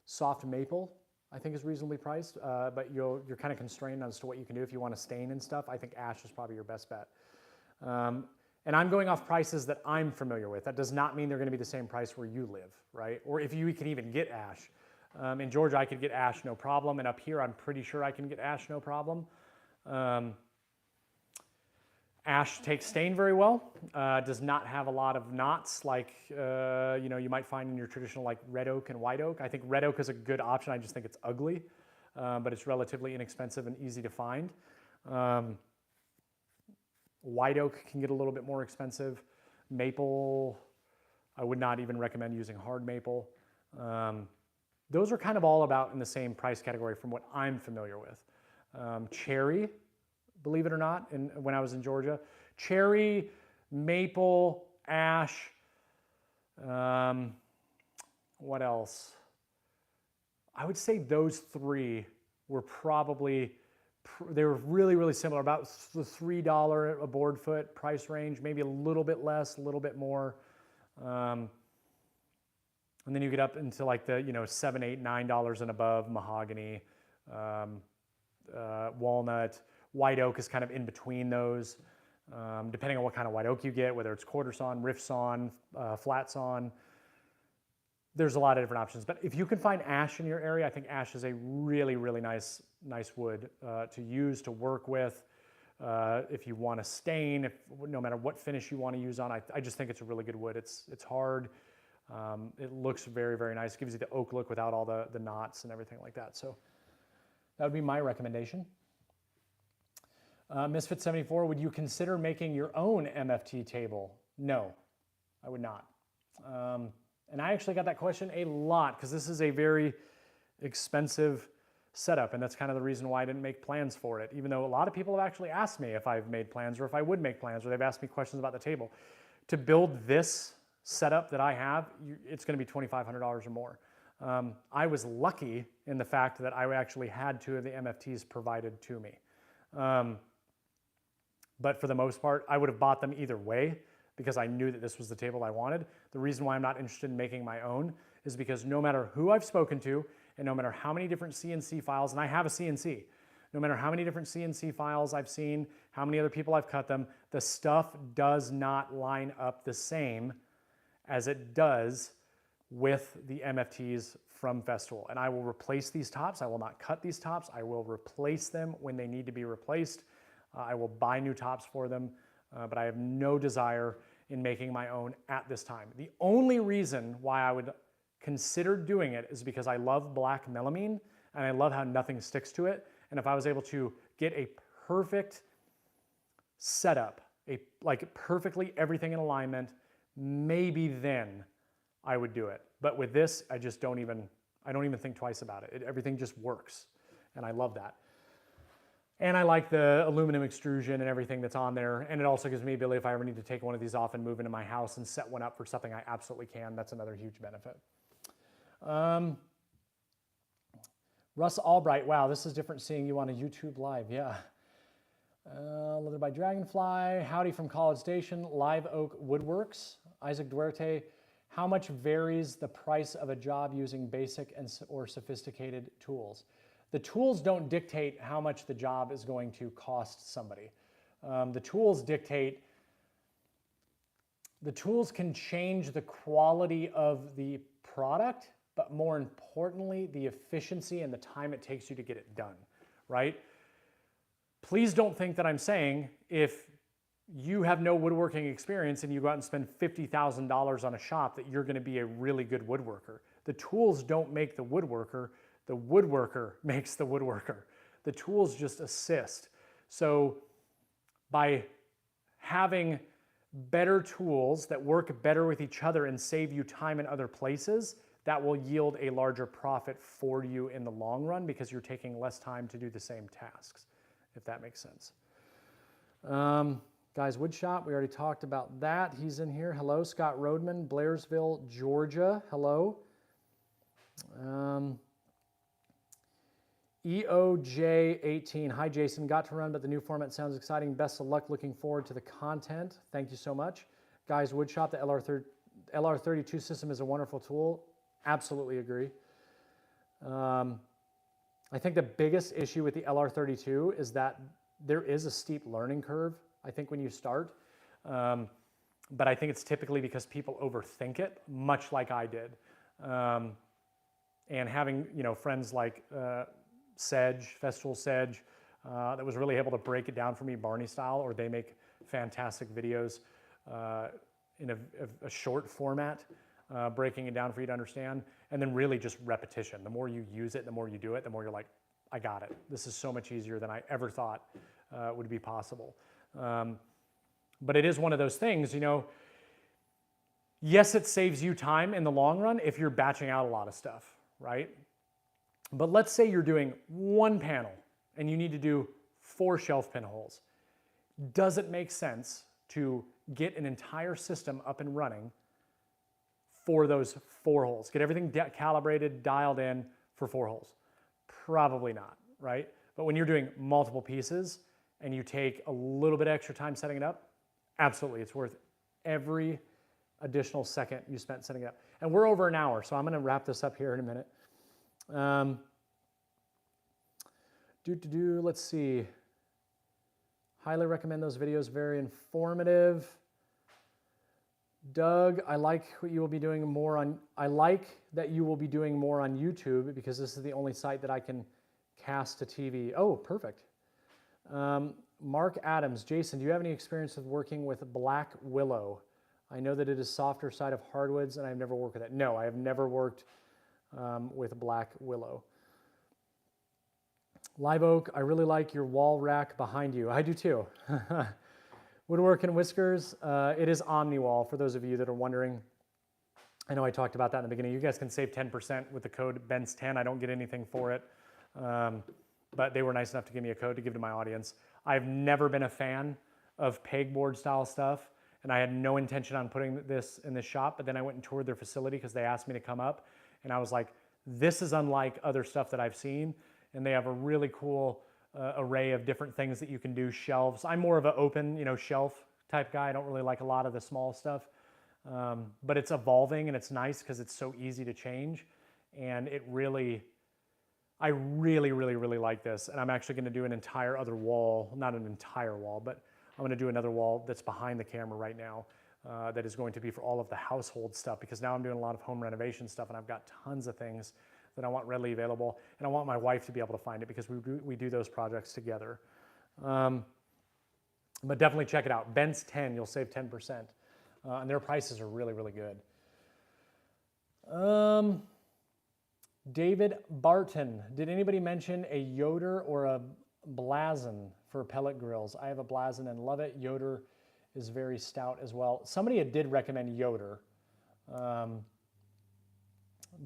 Soft maple, I think, is reasonably priced, but you're kind of constrained as to what you can do if you want to stain and stuff. I think ash is probably your best bet. And I'm going off prices that I'm familiar with. That does not mean they're going to be the same price where you live, right? Or if you can even get ash. In Georgia, I could get ash no problem, and up here, I'm pretty sure I can get ash no problem. Ash takes stain very well. Does not have a lot of knots like you might find in your traditional like red oak and white oak. I think red oak is a good option. I just think it's ugly, but it's relatively inexpensive and easy to find. White oak can get a little bit more expensive. Maple, I would not even recommend using hard maple. Those are kind of all about in the same price category from what I'm familiar with. Cherry, believe it or not, when I was in Georgia. Cherry, maple, ash, what else? I would say those three were probably, they were really, really similar, about the $3 a board foot price range, maybe a little bit less, a little bit more. And then you get up into like the, $7, $8, $9 and above, mahogany, walnut. White oak is kind of in between those, depending on what kind of white oak you get, whether it's quarter sawn, rift sawn, flat sawn. there's a lot of different options. But if you can find ash in your area, I think ash is a really, really nice wood to use, to work with. If you want to stain, no matter what finish you want to use on, I just think it's a really good wood. It's hard. It looks very, very nice. It gives you the oak look without all the knots and everything like that. So that would be my recommendation. Misfit74, would you consider making your own MFT table? No, I would not. And I actually got that question a lot because this is a very expensive setup, and that's kind of the reason why I didn't make plans for it, even though a lot of people have actually asked me if I've made plans or if I would make plans, or they've asked me questions about the table. To build this setup that I have, it's going to be $2,500 or more. I was lucky in the fact that I actually had 2 of the MFTs provided to me. But for the most part, I would have bought them either way because I knew that this was the table I wanted. The reason why I'm not interested in making my own is because no matter who I've spoken to, and no matter how many different CNC files, and I have a CNC, no matter how many different CNC files I've seen, how many other people I've cut them, the stuff does not line up the same as it does with the MFTs from Festool. And I will replace these tops. I will not cut these tops. I will replace them when they need to be replaced. I will buy new tops for them, but I have no desire in making my own at this time. The only reason why I would consider doing it is because I love black melamine and I love how nothing sticks to it. And if I was able to get a perfect setup, like perfectly everything in alignment, maybe then I would do it. But with this, I don't even think twice about it. Everything just works, and I love that. And I like the aluminum extrusion and everything that's on there. And it also gives me the ability, if I ever need to take one of these off and move into my house and set one up for something I absolutely can, that's another huge benefit. Russ Albright, wow, this is different seeing you on a YouTube live, yeah. Leather by Dragonfly, howdy from College Station, Live Oak Woodworks. Isaac Duarte, how much varies the price of a job using basic or sophisticated tools? The tools don't dictate how much the job is going to cost somebody. The tools can change the quality of the product, but more importantly, the efficiency and the time it takes you to get it done, right? Please don't think that I'm saying if you have no woodworking experience and you go out and spend $50,000 on a shop that you're going to be a really good woodworker. The tools don't make the woodworker makes the woodworker. The tools just assist. So by having better tools that work better with each other and save you time in other places, that will yield a larger profit for you in the long run because you're taking less time to do the same tasks, if that makes sense. Guys Woodshop, we already talked about that. He's in here. Hello, Scott Rodman, Blairsville, Georgia. Hello. EOJ18. Hi, Jason. Got to run, but the new format sounds exciting. Best of luck. Looking forward to the content. Thank you so much. Guys Woodshop, the LR32 system is a wonderful tool. Absolutely agree. I think the biggest issue with the LR32 is that there is a steep learning curve, I think, when you start. But I think it's typically because people overthink it, much like I did. And having, friends like Sedge, Festool Sedge, that was really able to break it down for me Barney style, or they make fantastic videos in a short format, breaking it down for you to understand, and then really just repetition. The more you use it, the more you do it, the more you're like, I got it. This is so much easier than I ever thought would be possible. But it is one of those things, yes, it saves you time in the long run if you're batching out a lot of stuff, right? But let's say you're doing one panel and you need to do 4 shelf pin holes. Does it make sense to get an entire system up and running for those 4 holes? Get everything calibrated, dialed in for 4 holes? Probably not, right? But when you're doing multiple pieces and you take a little bit extra time setting it up, absolutely, it's worth every additional second you spent setting it up. And we're over an hour, so I'm gonna wrap this up here in a minute. Let's see. Highly recommend those videos, very informative. Doug, I like what you will be doing more on. I like that you will be doing more on YouTube because this is the only site that I can cast to TV. Oh, perfect. Mark Adams, Jason, do you have any experience with working with black willow? I know that it is softer side of hardwoods, and I've never worked with it. No, I have never worked with black willow. Live Oak, I really like your wall rack behind you. I do too. Woodworking Whiskers, it is Omniwall, for those of you that are wondering. I know I talked about that in the beginning. You guys can save 10% with the code BENS10. I don't get anything for it, but they were nice enough to give me a code to give to my audience. I've never been a fan of pegboard style stuff, and I had no intention on putting this in the shop, but then I went and toured their facility because they asked me to come up, and I was like, this is unlike other stuff that I've seen, and they have a really cool array of different things that you can do, shelves. I'm more of an open, shelf type guy. I don't really like a lot of the small stuff, but it's evolving and it's nice because it's so easy to change, and I really, really, really like this, and I'm actually going to do an entire other wall, not an entire wall, but I'm going to do another wall that's behind the camera right now that is going to be for all of the household stuff, because now I'm doing a lot of home renovation stuff, and I've got tons of things that I want readily available, and I want my wife to be able to find it because we do those projects together. But definitely check it out. BENS10, you'll save 10%, and their prices are really, really good. David Barton, did anybody mention a Yoder or a Blazon for pellet grills? I have a Blazon and love it. Yoder is very stout as well. Somebody did recommend Yoder,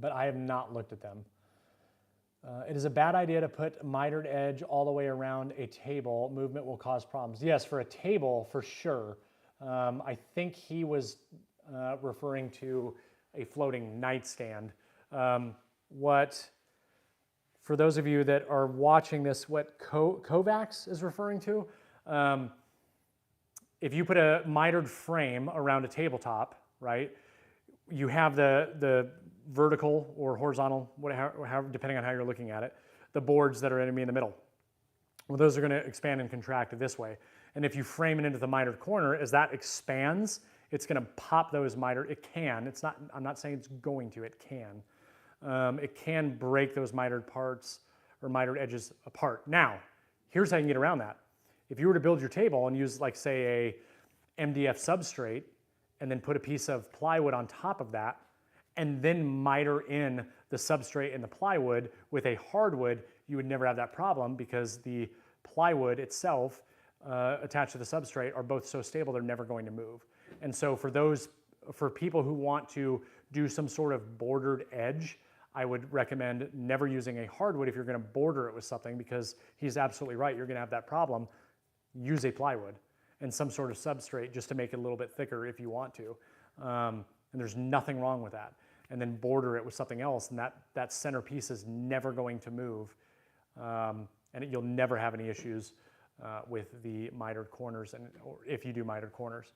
but I have not looked at them. It is a bad idea to put mitered edge all the way around a table. Movement will cause problems. Yes, for a table, for sure. I think he was referring to a floating nightstand. For those of you that are watching this, what Kovacs is referring to, if you put a mitered frame around a tabletop, right, you have the vertical or horizontal, whatever, depending on how you're looking at it, the boards that are going to be in the middle. Well, those are going to expand and contract this way. And if you frame it into the mitered corner, as that expands, it's going to pop those mitered. It can. It's not. I'm not saying it's going to. It can. It can break those mitered parts or mitered edges apart. Now, here's how you can get around that. If you were to build your table and use, like, say, a MDF substrate, and then put a piece of plywood on top of that, and then miter in the substrate and the plywood with a hardwood, you would never have that problem because the plywood itself attached to the substrate are both so stable they're never going to move. And so for people who want to do some sort of bordered edge, I would recommend never using a hardwood if you're going to border it with something, because he's absolutely right, you're going to have that problem. Use a plywood and some sort of substrate just to make it a little bit thicker if you want to. And there's nothing wrong with that. And then border it with something else, and that centerpiece is never going to move. And you'll never have any issues with the mitered corners, or if you do mitered corners.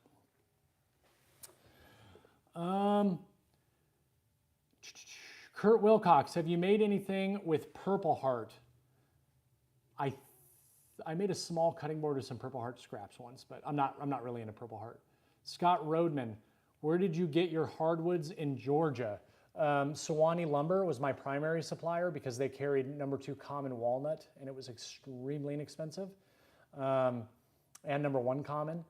Kurt Wilcox, have you made anything with Purple Heart? I made a small cutting board with some Purple Heart scraps once, but I'm not really into Purple Heart. Scott Rodman, where did you get your hardwoods in Georgia? Sewanee Lumber was my primary supplier because they carried #2 common walnut, and it was extremely inexpensive, and #1 common.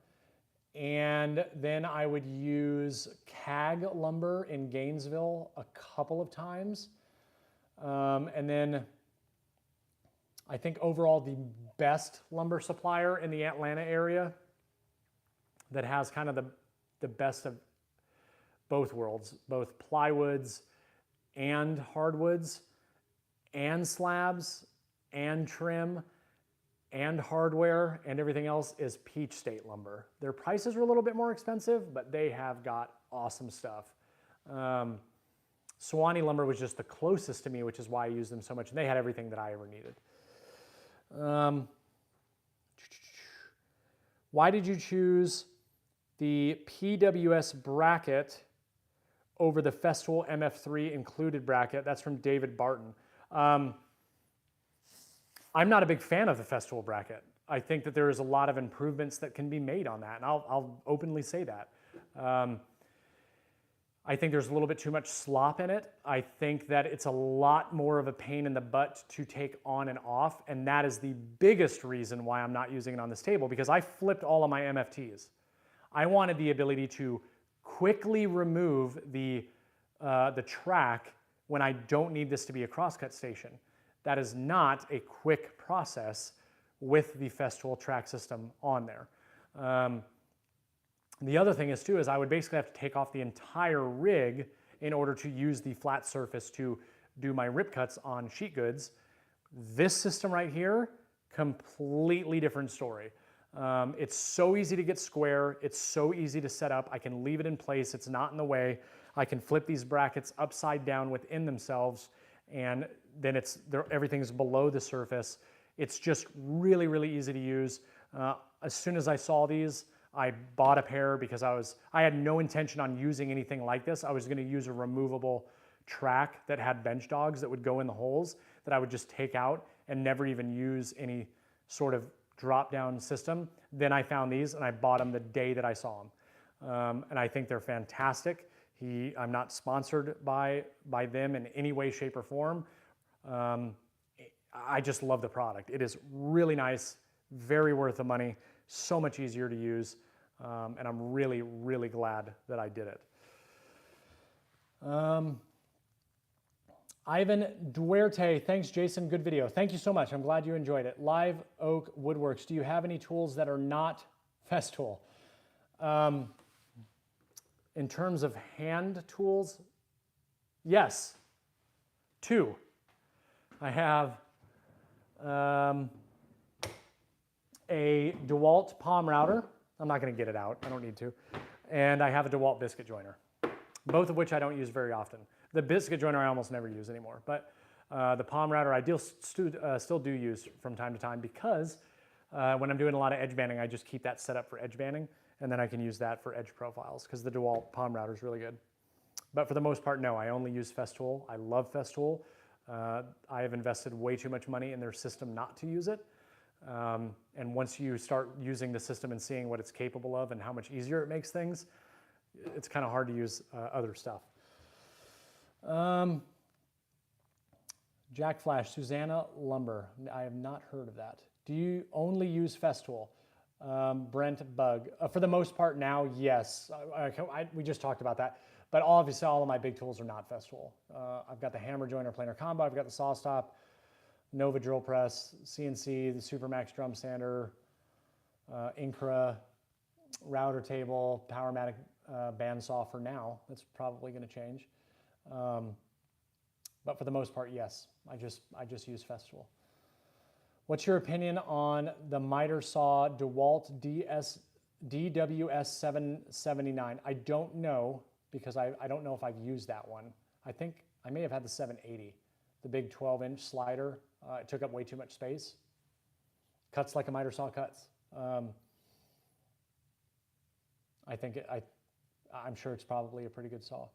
And then I would use CAG lumber in Gainesville a couple of times. And then I think overall the best lumber supplier in the Atlanta area that has kind of the best of both worlds, both plywoods and hardwoods and slabs and trim and hardware and everything else, is Peach State Lumber. Their prices are a little bit more expensive, but they have got awesome stuff. Sewanee Lumber was just the closest to me, which is why I used them so much, and they had everything that I ever needed. Why did you choose the PWS bracket over the Festool MF3 included bracket? That's from David Barton. I'm not a big fan of the Festool bracket. I think that there is a lot of improvements that can be made on that, and I'll openly say that. I think there's a little bit too much slop in it. I think that it's a lot more of a pain in the butt to take on and off, and that is the biggest reason why I'm not using it on this table, because I flipped all of my MFTs. I wanted the ability to quickly remove the track when I don't need this to be a crosscut station. That is not a quick process with the Festool track system on there. The other thing is too, is I would basically have to take off the entire rig in order to use the flat surface to do my rip cuts on sheet goods. This system right here, completely different story. It's so easy to get square. It's so easy to set up. I can leave it in place. It's not in the way. I can flip these brackets upside down within themselves, and then everything's below the surface. It's just really, really easy to use. As soon as I saw these, I bought a pair because I had no intention on using anything like this. I was going to use a removable track that had bench dogs that would go in the holes that I would just take out and never even use any sort of drop-down system. Then I found these and I bought them the day that I saw them. And I think they're fantastic. I'm not sponsored by them in any way, shape, or form. I just love the product. It is really nice, very worth the money, so much easier to use, and I'm really, really glad that I did it. Ivan Duerte, thanks Jason, good video. Thank you so much, I'm glad you enjoyed it. Live Oak Woodworks, do you have any tools that are not Festool? In terms of hand tools, yes, 2. I have a DeWalt palm router. I'm not going to get it out. I don't need to. And I have a DeWalt biscuit joiner, both of which I don't use very often. The biscuit joiner I almost never use anymore, but the palm router I still do use from time to time because when I'm doing a lot of edge banding, I just keep that set up for edge banding, and then I can use that for edge profiles because the DeWalt palm router is really good. But for the most part, no, I only use Festool. I love Festool. I have invested way too much money in their system not to use it. And once you start using the system and seeing what it's capable of and how much easier it makes things, it's kind of hard to use other stuff. Jack Flash, Susanna Lumber. I have not heard of that. Do you only use Festool? Brent Bug. For the most part now, yes. We just talked about that. But obviously all of my big tools are not Festool. I've got the hammer joiner planer combo, I've got the saw stop, Nova drill press, CNC, the Supermax drum sander, Incra, router table, Powermatic bandsaw for now. That's probably going to change. But for the most part, yes, I just use Festool. What's your opinion on the miter saw DeWalt DWS 779? I don't know because I don't know if I've used that one. I think I may have had the 780, the big 12-inch slider. It took up way too much space. Cuts like a miter saw cuts. I'm sure it's probably a pretty good saw.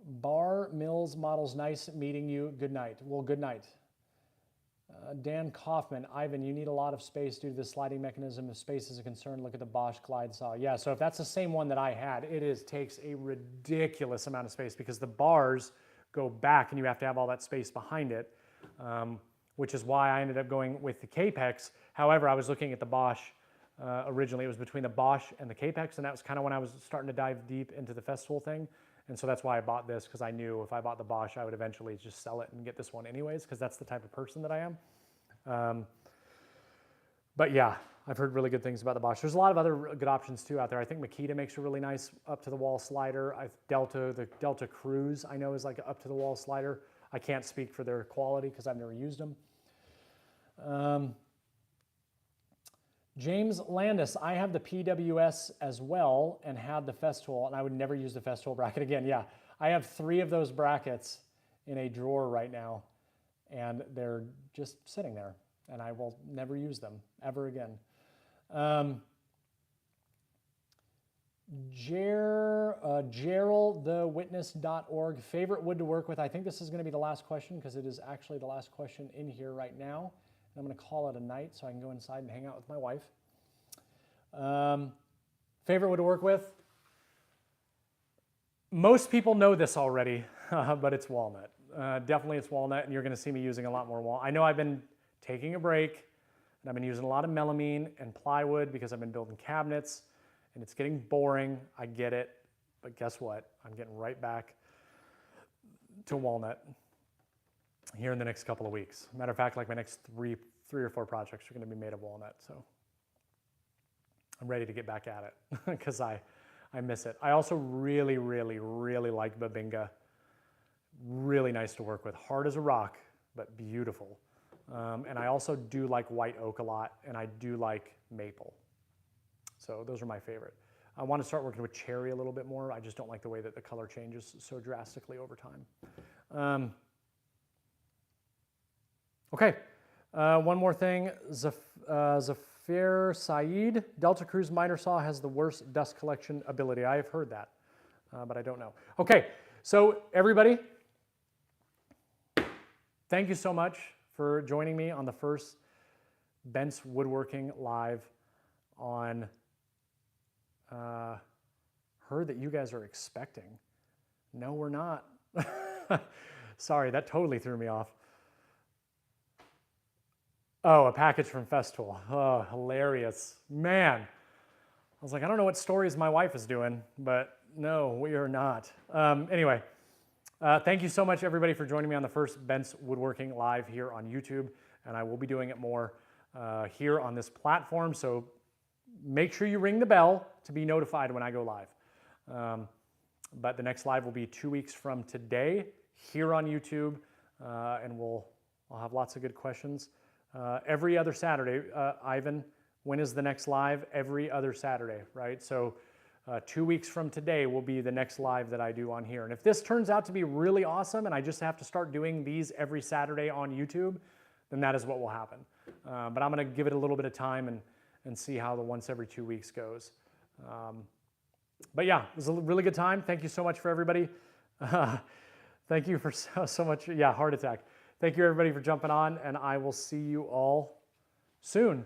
Bar Mills Models, nice meeting you. Good night. Well, good night. Dan Kaufman, Ivan, you need a lot of space due to the sliding mechanism. If space is a concern, look at the Bosch glide saw. Yeah, so if that's the same one that I had, it takes a ridiculous amount of space because the bars go back and you have to have all that space behind it, which is why I ended up going with the Capex. However, I was looking at the Bosch originally. It was between the Bosch and the Capex, and that was kind of when I was starting to dive deep into the Festool thing. And so that's why I bought this, because I knew if I bought the Bosch, I would eventually just sell it and get this one anyways, because that's the type of person that I am. But yeah, I've heard really good things about the Bosch. There's a lot of other good options too out there. I think Makita makes a really nice up-to-the-wall slider. The Delta Cruise I know is like an up-to-the-wall slider. I can't speak for their quality because I've never used them. James Landis, I have the PWS as well and had the Festool, and I would never use the Festool bracket again. Yeah, I have 3 of those brackets in a drawer right now, and they're just sitting there, and I will never use them ever again. GeraldTheWitness.org, favorite wood to work with. I think this is going to be the last question because it is actually the last question in here right now. I'm going to call it a night so I can go inside and hang out with my wife. Favorite wood to work with? Most people know this already, but it's walnut. Definitely it's walnut, and you're gonna see me using a lot more walnut. I know I've been taking a break, and I've been using a lot of melamine and plywood because I've been building cabinets, and it's getting boring, I get it, but guess what? I'm getting right back to walnut here in the next couple of weeks. Matter of fact, like my next three or four projects are gonna be made of walnut, so I'm ready to get back at it because I miss it. I also really like Babinga. Really nice to work with. Hard as a rock, but beautiful. And I also do like white oak a lot, and I do like maple. So those are my favorite. I want to start working with cherry a little bit more. I just don't like the way that the color changes so drastically over time. Okay, one more thing. Zafir Saeed, Delta Cruise miter saw has the worst dust collection ability. I have heard that, but I don't know. Okay, so everybody, thank you so much for joining me on the first Bent's Woodworking Live on heard that you guys are expecting. No, we're not. Sorry, that totally threw me off. Oh, a package from Festool. Oh, hilarious. Man, I was like, I don't know what stories my wife is doing, but no, we are not. Anyway, thank you so much, everybody, for joining me on the first Bent's Woodworking Live here on YouTube, and I will be doing it more here on this platform, so make sure you ring the bell to be notified when I go live. But the next live will be 2 weeks from today here on YouTube, and I'll have lots of good questions. Every other Saturday, Ivan, when is the next live? Every other Saturday, right? So 2 weeks from today will be the next live that I do on here. And if this turns out to be really awesome and I just have to start doing these every Saturday on YouTube, then that is what will happen. But I'm gonna give it a little bit of time and see how the once every 2 weeks goes. But yeah, it was a really good time. Thank you so much for everybody. Thank you for so much. Yeah, heart attack. Thank you everybody for jumping on, and I will see you all soon.